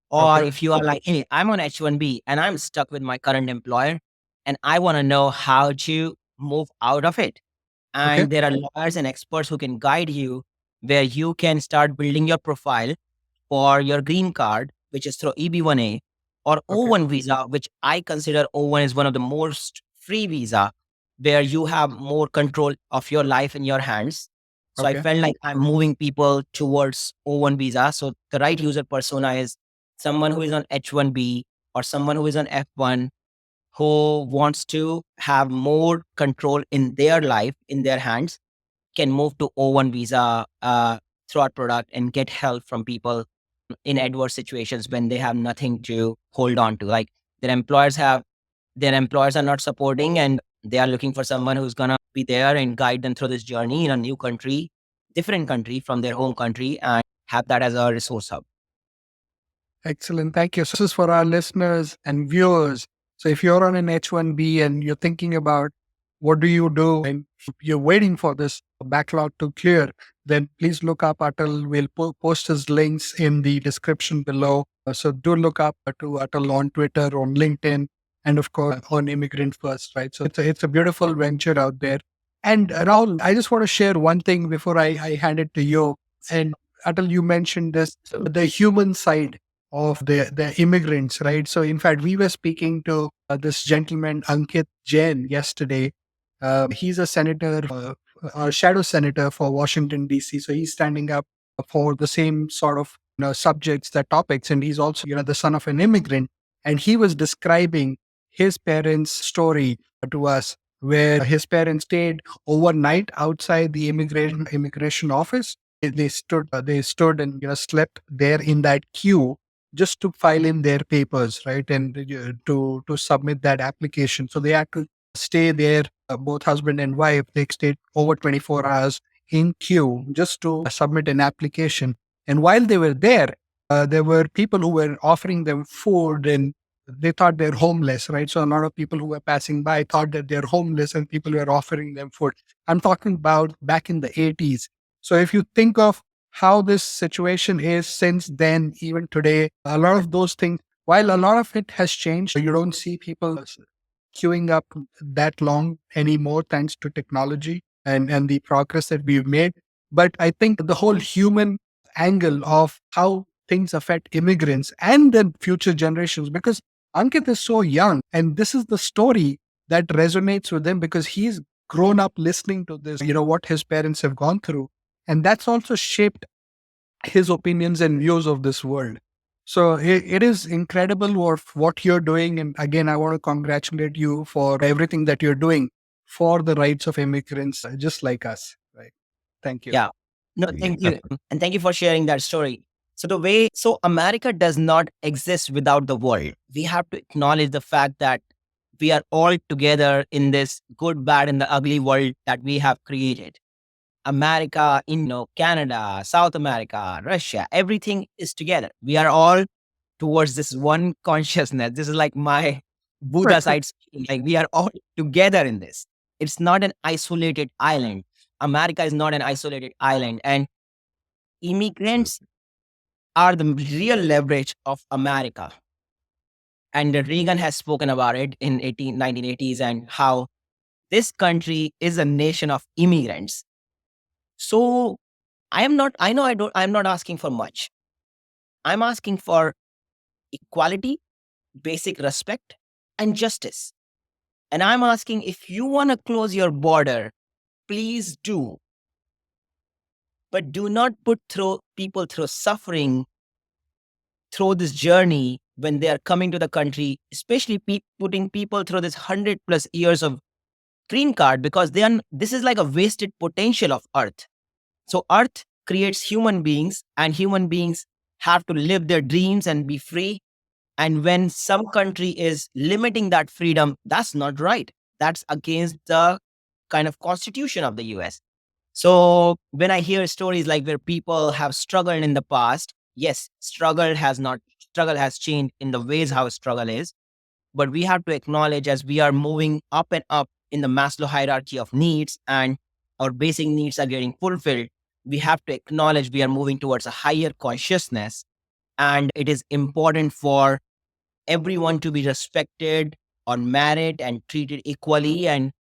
Speaker 3: Or
Speaker 2: Okay.
Speaker 3: if you are like, hey, I'm on H1B and I'm stuck with my current employer and I want to know how to move out of it.
Speaker 2: Okay.
Speaker 3: And there are lawyers and experts who can guide you where you can start building your profile for your green card, which is through EB1A or
Speaker 2: Okay.
Speaker 3: O1 visa, which I consider O1 is one of the most free visa where you have more control of your life in your hands. So I
Speaker 2: Okay.
Speaker 3: felt like I'm moving people towards O1 visa. So the right user persona is someone who is on H1B or someone who is on F1 who wants to have more control in their life, in their hands, can move to O1 visa through our product and get help from people in adverse situations when they have nothing to hold on to. Like their employers are not supporting and they are looking for someone who's going to be there and guide them through this journey in a new country, different country from their home country, and have that as a resource hub.
Speaker 2: Excellent. Thank you. So this is for our listeners and viewers. So if you're on an H1B and you're thinking about what do you do and you're waiting for this backlog to clear, then please look up Atal. We'll post his links in the description below. So do look up to Atal on Twitter, on LinkedIn, and of course on Immigrant First, right? So it's a beautiful venture out there. And Rahul, I just want to share one thing before I hand it to you. And Atal, you mentioned this, the human side of the immigrants, right? So in fact, we were speaking to this gentleman Ankit Jain yesterday. He's a senator, a shadow senator for Washington D.C. So he's standing up for the same sort of subjects, the topics, and he's also the son of an immigrant. And he was describing his parents' story to us, where his parents stayed overnight outside the immigration office. They stood and slept there in that queue just to file in their papers, right, and to submit that application. So they had to stay there, both husband and wife. They stayed over 24 hours in queue just to submit an application. And while they were there, There were people who were offering them food and they thought they're homeless, right? So a lot of people who were passing by thought that they're homeless and people were offering them food. I'm talking about back in the 80s. So if you think of how this situation is since then, even today, a lot of those things, while a lot of it has changed, you don't see people queuing up that long anymore thanks to technology and the progress that we've made. But I think the whole human angle of how things affect immigrants and then future generations, because Ankit is so young and this is the story that resonates with him because he's grown up listening to this, what his parents have gone through. And that's also shaped his opinions and views of this world. So it is incredible what you're doing. And again, I want to congratulate you for everything that you're doing for the rights of immigrants, just like us. Right. Thank you.
Speaker 3: Yeah. No, thank you. And thank you for sharing that story. So America does not exist without the world. We have to acknowledge the fact that we are all together in this good, bad, and the ugly world that we have created. America, Canada, South America, Russia, everything is together. We are all towards this one consciousness. This is like my Buddha side speaking. Like we are all together in this. It's not an isolated island. America is not an isolated island. And immigrants are the real leverage of America. And Reagan has spoken about it in 1980s and how this country is a nation of immigrants. So I'm not asking for much. I'm asking for equality, basic respect, and justice. And I'm asking if you want to close your border, please do. But do not put people through suffering through this journey when they are coming to the country, especially putting people through this 100+ years of green card, because this is like a wasted potential of Earth. So Earth creates human beings and human beings have to live their dreams and be free. And when some country is limiting that freedom, that's not right. That's against the kind of constitution of the US. So when I hear stories like where people have struggled in the past, yes, struggle has changed in the ways how struggle is. But we have to acknowledge as we are moving up and up in the Maslow hierarchy of needs and our basic needs are getting fulfilled, we have to acknowledge we are moving towards a higher consciousness. And it is important for everyone to be respected on merit and treated equally. And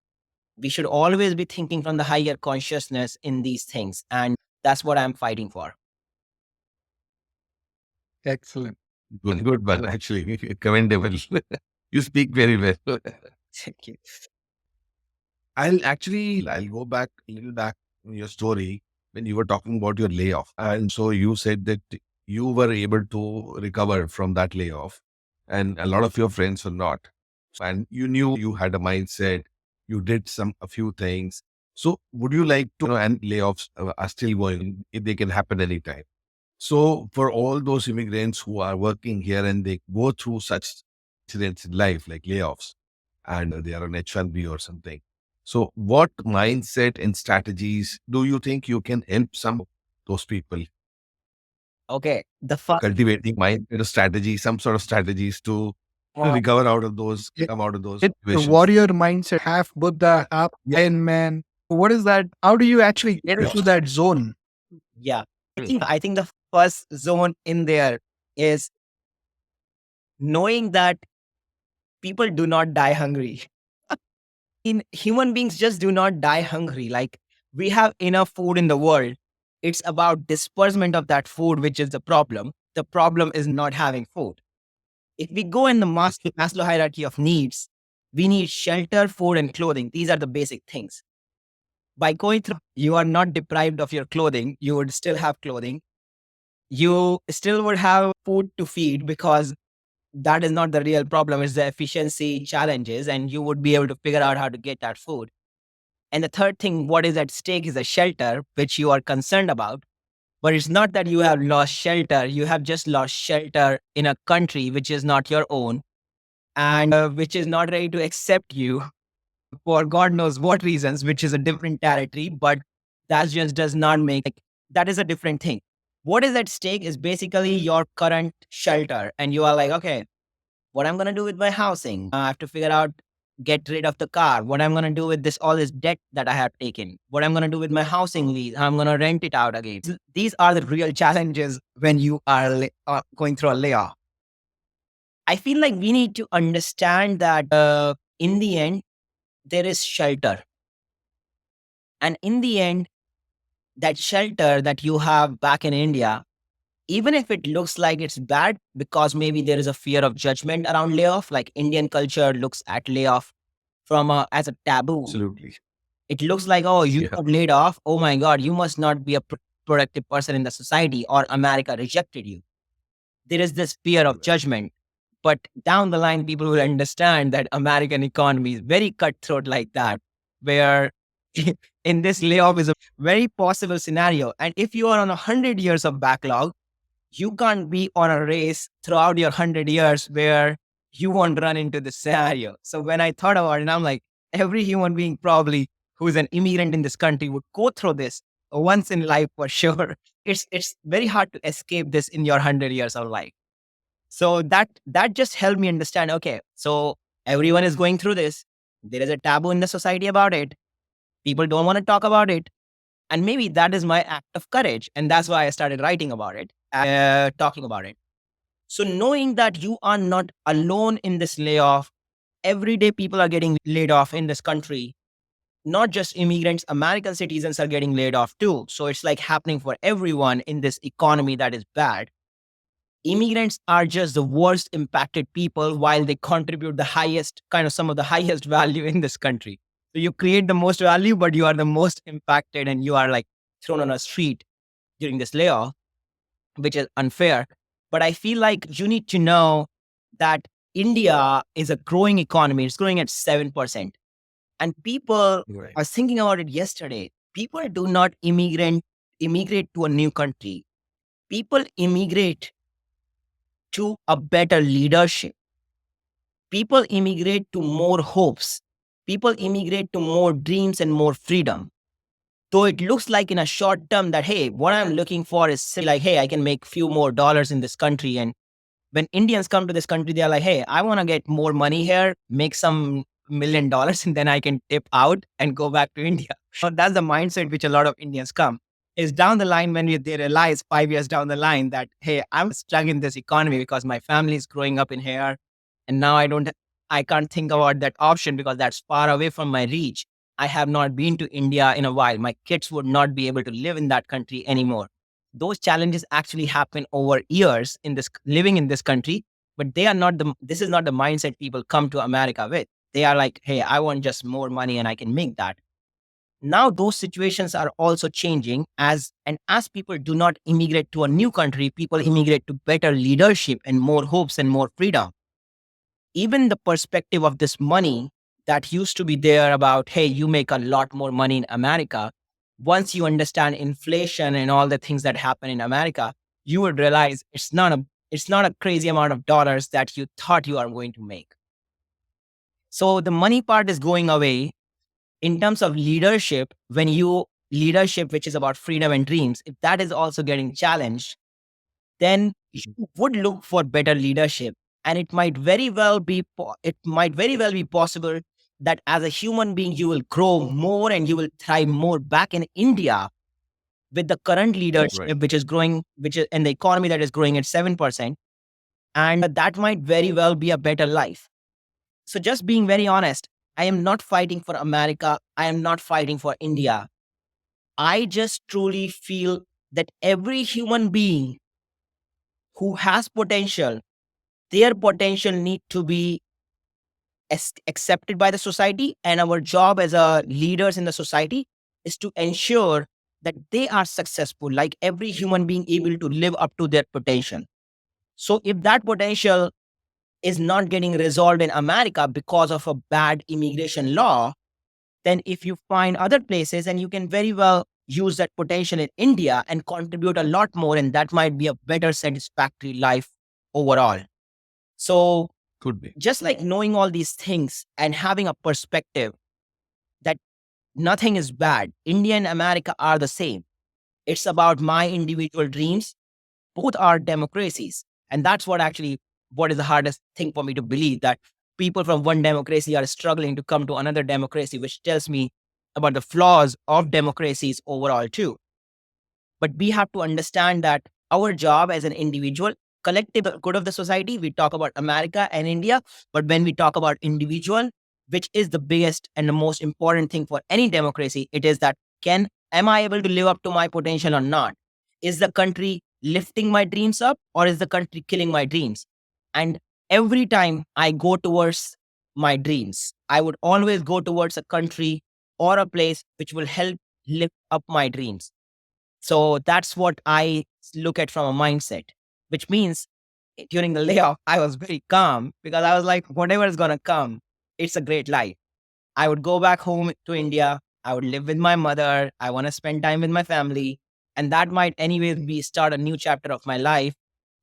Speaker 3: we should always be thinking from the higher consciousness in these things. And that's what I'm fighting for.
Speaker 2: Excellent.
Speaker 1: Good one, actually. Commendable. You speak very well.
Speaker 3: Thank you.
Speaker 1: I'll go back a little back in your story when you were talking about your layoff. And so you said that you were able to recover from that layoff and a lot of your friends were not. And you knew you had a mindset, you did a few things. So would you like to, and layoffs are still going, if they can happen anytime. So for all those immigrants who are working here and they go through such incidents in life like layoffs and they are on H1B or something. So what mindset and strategies do you think you can help some of those people
Speaker 3: Okay.
Speaker 1: cultivating mindset strategy, some sort of strategies to recover out of those, come out of those
Speaker 2: It's the
Speaker 1: situations?
Speaker 2: warrior mindset, half Buddha, half Ironman. What is that? How do you actually get into that zone?
Speaker 3: Yeah. I think the first zone in there is knowing that people do not die hungry. Human beings just do not die hungry. Like we have enough food in the world. It's about disbursement of that food, which is the problem. The problem is not having food. If we go in the Maslow hierarchy of needs, we need shelter, food, and clothing. These are the basic things. By going through, you are not deprived of your clothing. You would still have clothing. You still would have food to feed because that is not the real problem. It's the efficiency challenges, and you would be able to figure out how to get that food. And the third thing, what is at stake is a shelter, which you are concerned about. But it's not that you have lost shelter. You have just lost shelter in a country which is not your own and which is not ready to accept you for God knows what reasons, which is a different territory. But that just does not make, like, that is a different thing. what is at stake is basically your current shelter. And you are like, okay, what I'm going to do with my housing? I have to figure out, get rid of the car. What I'm going to do with all this debt that I have taken. What I'm going to do with my housing lease. I'm going to rent it out again. These are the real challenges when you are going through a layoff. I feel like we need to understand that in the end, there is shelter. And in the end, that shelter that you have back in India, even if it looks like it's bad because maybe there is a fear of judgment around layoff, like Indian culture looks at layoff as a taboo.
Speaker 1: Absolutely.
Speaker 3: It looks like, oh, you
Speaker 1: Yeah.
Speaker 3: got laid off. Oh my God, you must not be a productive person in the society, or America rejected you. There is this fear of judgment. But down the line, people will understand that American economy is very cutthroat like that, where in this layoff is a very possible scenario. And if you are on 100 years of backlog, you can't be on a race throughout your 100 years where you won't run into this scenario. So when I thought about it, I'm like, every human being probably who is an immigrant in this country would go through this once in life for sure. It's very hard to escape this in your 100 years of life. So that just helped me understand, okay, so everyone is going through this. There is a taboo in the society about it. People don't want to talk about it. And maybe that is my act of courage. And that's why I started writing about it, talking about it. So knowing that you are not alone in this layoff, every day people are getting laid off in this country. Not just immigrants, American citizens are getting laid off too. So it's like happening for everyone in this economy that is bad. Immigrants are just the worst impacted people while they contribute the highest, kind of some of the highest value in this country. So you create the most value, but you are the most impacted and you are like thrown on a street during this layoff, which is unfair. But I feel like you need to know that India is a growing economy. It's growing at 7%. And people,
Speaker 1: Right.
Speaker 3: I was thinking about it yesterday. People do not immigrate to a new country. People immigrate to a better leadership. People immigrate to more hopes. People immigrate to more dreams and more freedom. So it looks like in a short term that, hey, what I'm looking for is like, hey, I can make few more dollars in this country. And when Indians come to this country, they're like, hey, I want to get more money here, make some $1 million, and then I can tip out and go back to India. So that's the mindset which a lot of Indians come. Is down the line when they realize 5 years down the line that, hey, I'm stuck in this economy because my family is growing up in here. And now I can't think about that option because that's far away from my reach. I have not been to India in a while. My kids would not be able to live in that country anymore. Those challenges actually happen over years in this living in this country, but this is not the mindset people come to America with. They are like, hey, I want just more money and I can make that. Now those situations are also changing as people do not immigrate to a new country, people immigrate to better leadership and more hopes and more freedom. Even the perspective of this money that used to be there about, hey, you make a lot more money in America. Once you understand inflation and all the things that happen in America, you would realize it's not a crazy amount of dollars that you thought you are going to make. So the money part is going away. In terms of leadership, leadership, which is about freedom and dreams, if that is also getting challenged, then you would look for better leadership. And it might very well be possible that as a human being, you will grow more and you will thrive more back in India with the current leadership,
Speaker 1: Right.
Speaker 3: which is growing, and the economy that is growing at 7%. And that might very well be a better life. So just being very honest, I am not fighting for America. I am not fighting for India. I just truly feel that every human being who has potential, their potential need to be accepted by the society. And our job as leaders in the society is to ensure that they are successful, like every human being able to live up to their potential. So if that potential is not getting resolved in America because of a bad immigration law, then if you find other places and you can very well use that potential in India and contribute a lot more, and that might be a better satisfactory life overall. So
Speaker 1: Could be.
Speaker 3: just like knowing all these things and having a perspective that nothing is bad, India and America are the same. It's about my individual dreams both are democracies. And that's what is the hardest thing for me to believe, that people from one democracy are struggling to come to another democracy, which tells me about the flaws of democracies overall too. But we have to understand that our job as an individual, collective good of the society, we talk about America and India, but when we talk about individual, which is the biggest and the most important thing for any democracy, it is that am I able to live up to my potential or not? Is the country lifting my dreams up, or is the country killing my dreams? And every time I go towards my dreams, I would always go towards a country or a place which will help lift up my dreams. So that's what I look at from a mindset, which means during the layoff, I was very calm because I was like, whatever is going to come, it's a great life. I would go back home to India. I would live with my mother. I want to spend time with my family. And that might anyways be start a new chapter of my life.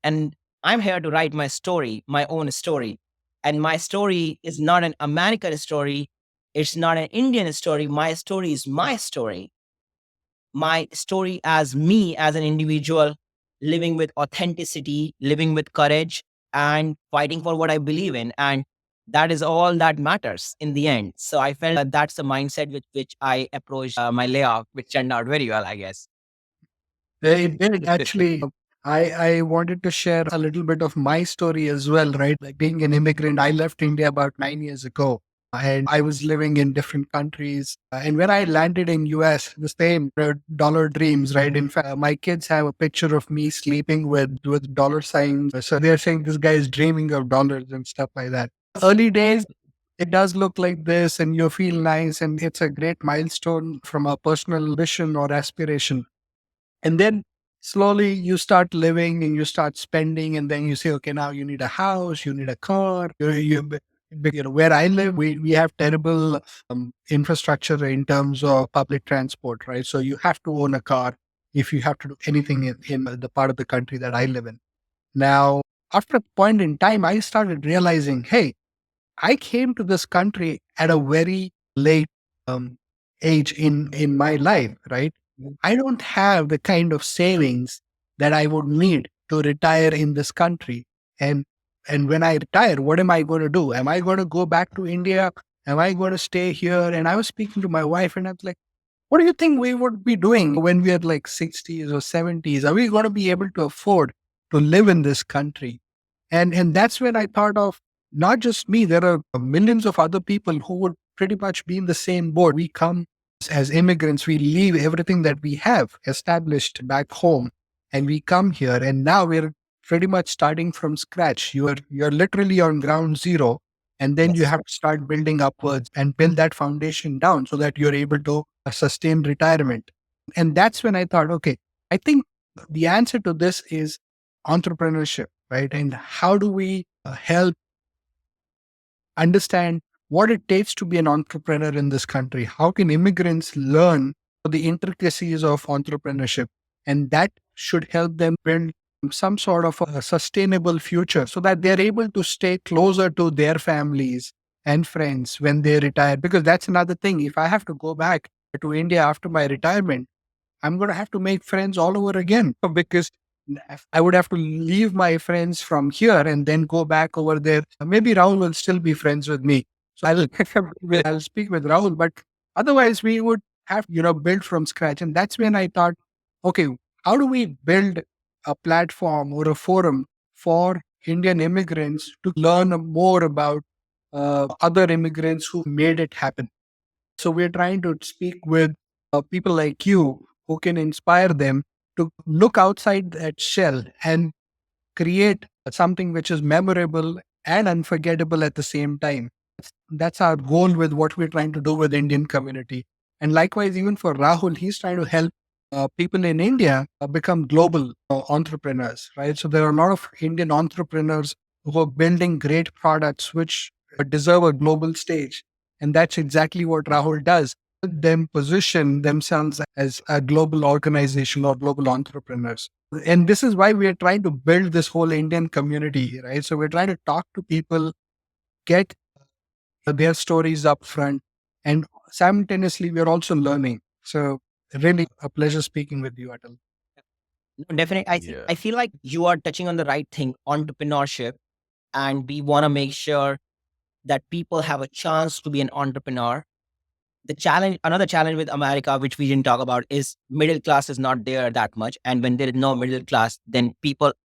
Speaker 3: And I'm here to write my story, my own story. And my story is not an American story. It's not an Indian story. My story is my story, my story as me, as an individual, living with authenticity, living with courage, and fighting for what I believe in. And that is all that matters in the end. So I felt that that's the mindset with which I approached my layoff, which turned out very well, I guess.
Speaker 2: It did actually. I wanted to share a little bit of my story as well, right? Like being an immigrant, I left India about 9 years ago, and I was living in different countries. And when I landed in US, the same dollar dreams, right? In fact, my kids have a picture of me sleeping with dollar signs. So they're saying this guy is dreaming of dollars and stuff like that. Early days, it does look like this, and you feel nice, and it's a great milestone from a personal vision or aspiration. And then slowly you start living and you start spending, and then you say, okay, now you need a house, you need a car. Where I live, we have terrible infrastructure in terms of public transport, right? So you have to own a car if you have to do anything in the part of the country that I live in. Now, after a point in time, I started realizing, hey, I came to this country at a very late um, age in my life, right? I don't have the kind of savings that I would need to retire in this country. And and when I retire, what am I going to do? Am I going to go back to India? Am I going to stay here? And I was speaking to my wife, and I was like, what do you think we would be doing when we are like 60s or 70s? Are we going to be able to afford to live in this country? And that's when I thought of not just me, there are millions of other people who would pretty much be in the same boat. We come as immigrants, we leave everything that we have established back home, and we come here, and now we're pretty much starting from scratch. You're literally on ground zero, and then you
Speaker 3: Yes.
Speaker 2: have to start building upwards and build that foundation down so that you're able to sustain retirement. And that's when I thought, okay, I think the answer to this is entrepreneurship, right? And how do we help understand what it takes to be an entrepreneur in this country? How can immigrants learn the intricacies of entrepreneurship? And that should help them build some sort of a sustainable future so that they're able to stay closer to their families and friends when they retire. Because that's another thing. If I have to go back to India after my retirement, I'm going to have to make friends all over again because I would have to leave my friends from here and then go back over there. Maybe Rahul will still be friends with me. So I'll speak with Rahul, but otherwise we would have, build from scratch. And that's when I thought, okay, how do we build a platform or a forum for Indian immigrants to learn more about other immigrants who made it happen? So we're trying to speak with people like you who can inspire them to look outside that shell and create something which is memorable and unforgettable at the same time. That's our goal with what we're trying to do with Indian community. And likewise, even for Rahul, he's trying to help people in India become global entrepreneurs, right? So there are a lot of Indian entrepreneurs who are building great products which deserve a global stage. And that's exactly what Rahul does. Them position themselves as a global organization or global entrepreneurs. And this is why we are trying to build this whole Indian community, right? So we're trying to talk to people, get their stories up front, and simultaneously we're also learning. So really a pleasure speaking with you, Atal.
Speaker 3: No, definitely.
Speaker 1: Yeah.
Speaker 3: I feel like you are touching on the right thing, entrepreneurship, and we want to make sure that people have a chance to be an entrepreneur. The challenge, another challenge with America, which we didn't talk about, is middle class is not there that much. And when there is no middle class, then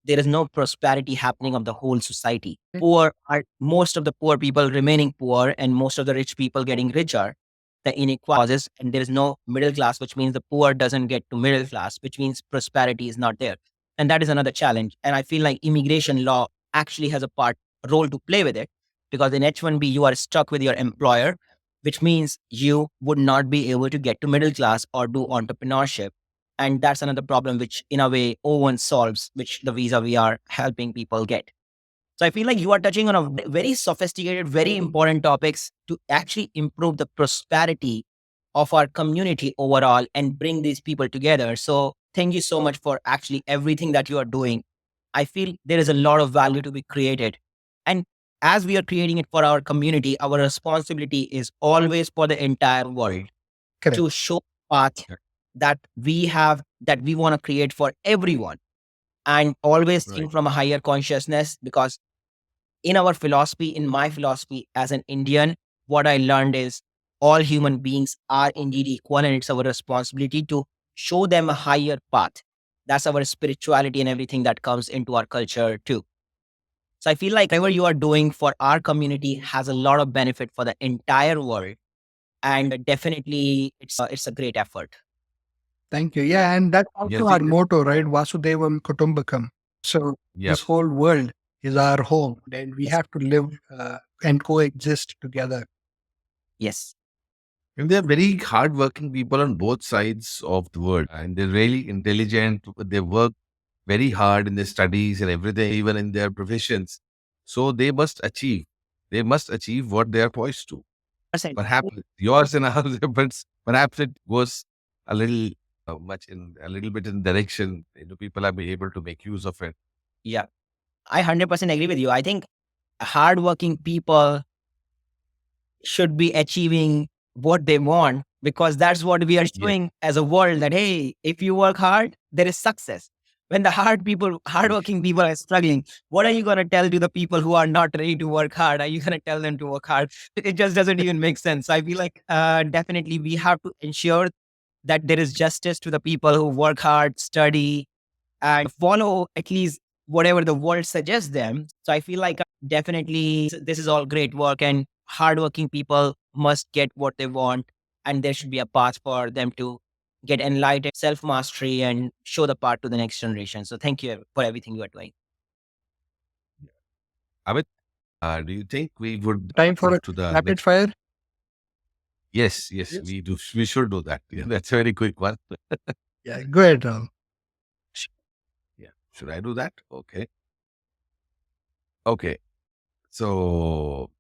Speaker 3: there is no prosperity happening of the whole society. Poor are most of the poor people remaining poor and most of the rich people getting richer. The inequalities, and there is no middle class, which means the poor doesn't get to middle class, which means prosperity is not there. And that is another challenge. And I feel like immigration law actually has role to play with it, because in H1B, you are stuck with your employer, which means you would not be able to get to middle class or do entrepreneurship. And that's another problem, which in a way O1 solves, which the visa we are helping people get. So I feel like you are touching on a very sophisticated, very important topics to actually improve the prosperity of our community overall and bring these people together. So thank you so much for actually everything that you are doing. I feel there is a lot of value to be created. And as we are creating it for our community, our responsibility is always for the entire world
Speaker 2: Correct.
Speaker 3: to show path that we have, that we want to create for everyone, and always
Speaker 1: Right.
Speaker 3: think from a higher consciousness. Because in our philosophy, in my philosophy as an Indian, what I learned is all human beings are indeed equal, and it's our responsibility to show them a higher path. That's our spirituality and everything that comes into our culture too. So I feel like whatever you are doing for our community has a lot of benefit for the entire world. And definitely it's a great effort.
Speaker 2: Thank you. Yeah, and that's
Speaker 1: Yeah.
Speaker 2: also our motto, right? Vasudevam Kutumbakam. So
Speaker 1: Yeah.
Speaker 2: this whole world is our home, and we have to live and coexist together.
Speaker 3: Yes.
Speaker 1: And they're very hardworking people on both sides of the world. And they're really intelligent. They work very hard in their studies and everything, even in their professions. So they must achieve. They must achieve what they are poised to. Perhaps yours and ours, but perhaps it goes a little a little bit in direction. People are be able to make use of it.
Speaker 3: Yeah. I 100% agree with you. I think hardworking people should be achieving what they want, because that's what we are
Speaker 1: Yeah.
Speaker 3: showing as a world, that hey, if you work hard, there is success. When the hardworking people are struggling, what are you going to tell to the people who are not ready to work hard? Are you going to tell them to work hard? It just doesn't even make sense. I feel like definitely we have to ensure that there is justice to the people who work hard, study, and follow at least whatever the world suggests them. So I feel like definitely this is all great work, and hardworking people must get what they want. And there should be a path for them to get enlightened, self mastery, and show the path to the next generation. So thank you for everything you are doing.
Speaker 1: Amit, do you think we would
Speaker 2: Time for
Speaker 1: move
Speaker 2: a
Speaker 1: to the
Speaker 2: rapid
Speaker 1: next?
Speaker 2: fire.
Speaker 1: Yes, we do. We should do that. Yeah, that's a very quick one.
Speaker 2: Yeah, go ahead, Rahul.
Speaker 1: Yeah. Should I do that? Okay. Okay. So,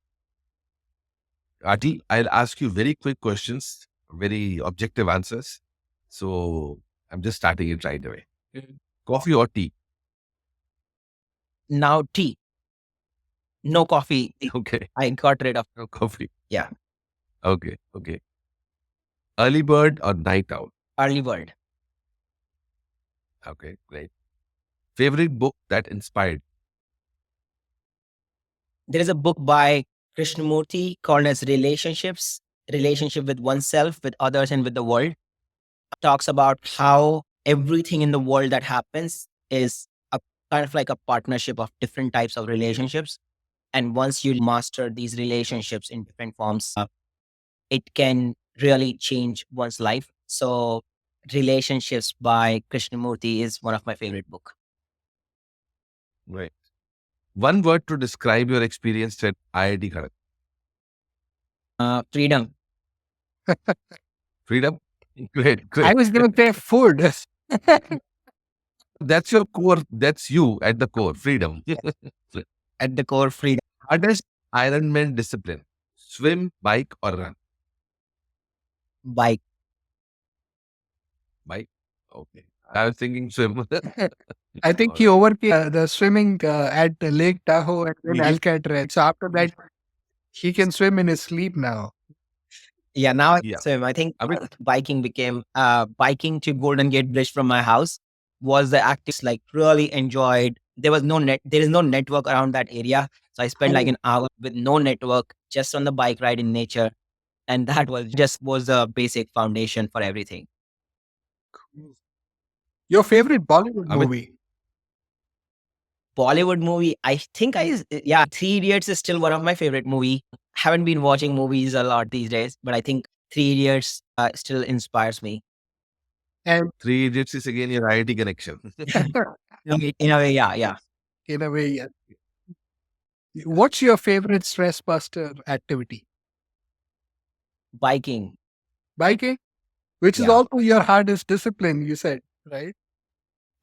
Speaker 1: Ati, I'll ask you very quick questions, very objective answers. So, I'm just starting it right away. Coffee or tea?
Speaker 3: Now, tea, no coffee.
Speaker 1: Okay.
Speaker 3: I got rid of.
Speaker 1: No coffee.
Speaker 3: Yeah.
Speaker 1: Okay. Okay. Early bird or night owl?
Speaker 3: Early bird.
Speaker 1: Okay. Great. Favorite book that inspired?
Speaker 3: There is a book by Krishnamurti called as Relationships, Relationship with oneself, with others, and with the world. Talks about how everything in the world that happens is a kind of like a partnership of different types of relationships. And once you master these relationships in different forms, it can really change one's life. So Relationships by Krishnamurti is one of my favorite book.
Speaker 1: Right. One word to describe your experience at IIT Kharagpur.
Speaker 3: Freedom.
Speaker 1: Freedom. Great.
Speaker 2: I
Speaker 1: Great.
Speaker 2: was going to say food.
Speaker 1: That's your core. That's you at the core. Freedom.
Speaker 3: At the core, freedom.
Speaker 1: Hardest Ironman discipline: swim, bike, or run?
Speaker 3: Bike.
Speaker 1: Bike. Okay. I was thinking swim.
Speaker 2: I think he overcame the swimming at Lake Tahoe and then Alcatraz. So after that, he can swim in his sleep now.
Speaker 3: Yeah, now I
Speaker 1: Yeah.
Speaker 3: swim. I think
Speaker 1: I mean,
Speaker 3: biking became biking to Golden Gate Bridge from my house. was the active like really enjoyed. There is no network around that area. So I spent like an hour with no network just on the bike ride in nature. And that was the basic foundation for everything.
Speaker 2: Your favorite Bollywood
Speaker 1: Amit,
Speaker 2: movie?
Speaker 3: Bollywood movie, I think yeah, Three Idiots is still one of my favorite movie. Haven't been watching movies a lot these days, but I think Three Idiots still inspires me.
Speaker 2: And
Speaker 1: Three Idiots is again your IIT connection.
Speaker 3: In a way, yeah, yeah.
Speaker 2: in a way, yeah. What's your favorite stress buster activity?
Speaker 3: Biking.
Speaker 2: Biking, which is
Speaker 1: Yeah.
Speaker 2: also your hardest discipline, you said, right?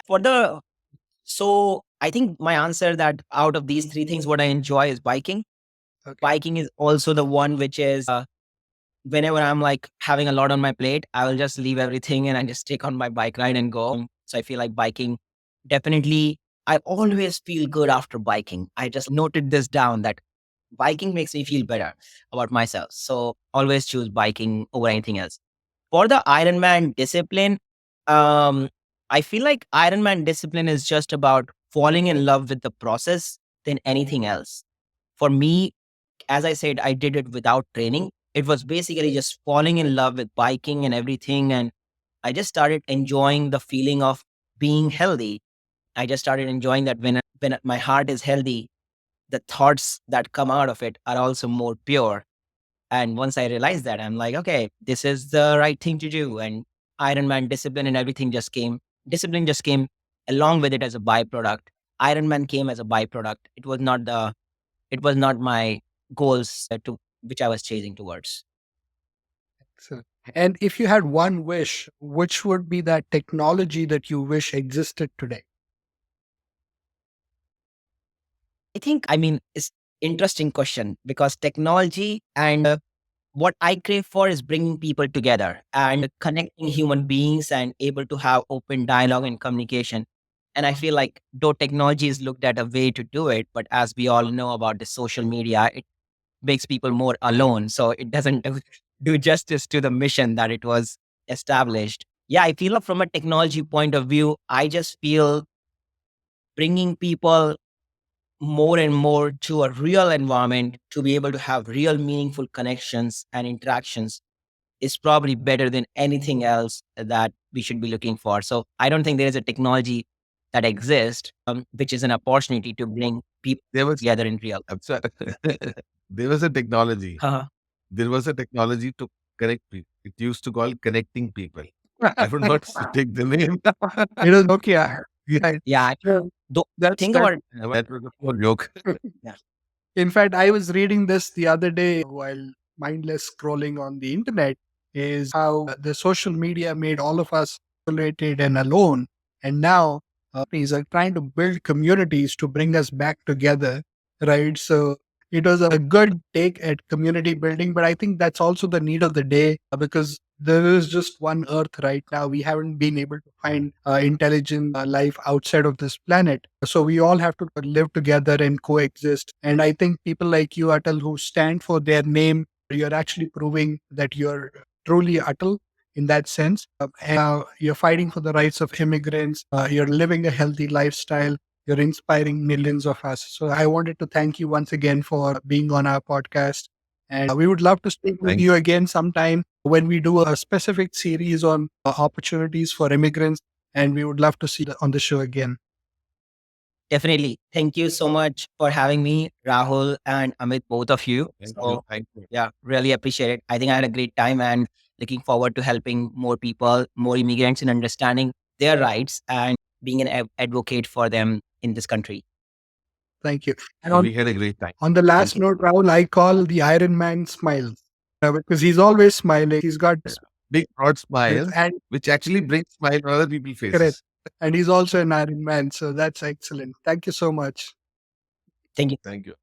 Speaker 3: For the So I think my answer that out of these three things, what I enjoy is biking.
Speaker 2: Okay.
Speaker 3: Biking is also the one which is whenever I'm like having a lot on my plate, I will just leave everything and I just take on my bike ride and go. So I feel like biking definitely, I always feel good after biking. I just noted this down that biking makes me feel better about myself. So always choose biking over anything else. For the Ironman discipline, um, I feel like Ironman discipline is just about falling in love with the process than anything else. For me, as I said, I did it without training. It was basically just falling in love with biking and everything. And I just started enjoying the feeling of being healthy. I just started enjoying that when my heart is healthy, the thoughts that come out of it are also more pure. And once I realized that, I'm like, okay, this is the right thing to do. And Ironman discipline and everything just came. Discipline just came along with it as a byproduct. Ironman came as a byproduct. It was not my goals to which I was chasing towards.
Speaker 2: Excellent. And if you had one wish, which would be that technology that you wish existed today?
Speaker 3: I think, I mean, it's interesting question because technology and what I crave for is bringing people together and connecting human beings and able to have open dialogue and communication. And I feel like though technology is looked at a way to do it, but as we all know about the social media, it makes people more alone. So it doesn't do justice to the mission that it was established. Yeah, I feel like from a technology point of view, I just feel bringing people more and more to a real environment to be able to have real meaningful connections and interactions is probably better than anything else that we should be looking for. So I don't think there is a technology that exists which is an opportunity to bring people
Speaker 1: There was
Speaker 3: together in real.
Speaker 1: I'm sorry. There was a technology.
Speaker 3: Uh-huh.
Speaker 1: There was a technology to connect people. It used to call connecting people. I would not take the name.
Speaker 2: It was Nokia. Yeah.
Speaker 3: Yeah.
Speaker 2: That's
Speaker 3: Think
Speaker 2: that.
Speaker 3: about it.
Speaker 1: That was a poor joke.
Speaker 3: Yeah.
Speaker 2: In fact, I was reading this the other day while mindless scrolling on the internet is how the social media made all of us isolated and alone. And now companies are trying to build communities to bring us back together, right? So it was a good take at community building, but I think that's also the need of the day because there is just one Earth right now. We haven't been able to find intelligent life outside of this planet. So we all have to live together and coexist. And I think people like you, Atal, who stand for their name, you're actually proving that you're truly Atal in that sense. And you're fighting for the rights of immigrants. You're living a healthy lifestyle. You're inspiring millions of us. So I wanted to thank you once again for being on our podcast. And we would love to speak with
Speaker 1: Thank
Speaker 2: you again sometime when we do a specific series on opportunities for immigrants. And we would love to see you on the show again.
Speaker 3: Definitely. Thank you so much for having me, Rahul and Amit, both of you.
Speaker 1: Thank
Speaker 3: So,
Speaker 1: you. Thank you.
Speaker 3: yeah, really appreciate it. I think I had a great time and looking forward to helping more people, more immigrants in understanding their rights and being an advocate for them in this country.
Speaker 2: Thank you. And
Speaker 1: We had a great time.
Speaker 2: on the last
Speaker 3: you.
Speaker 2: note, Rahul, I call the Iron Man smiles because he's always smiling. He's got
Speaker 1: Big broad smile,
Speaker 2: and
Speaker 1: which actually brings smile on other people's
Speaker 2: correct.
Speaker 1: faces.
Speaker 2: And he's also an Iron Man. So that's excellent. Thank you so much.
Speaker 3: Thank you.
Speaker 1: Thank you.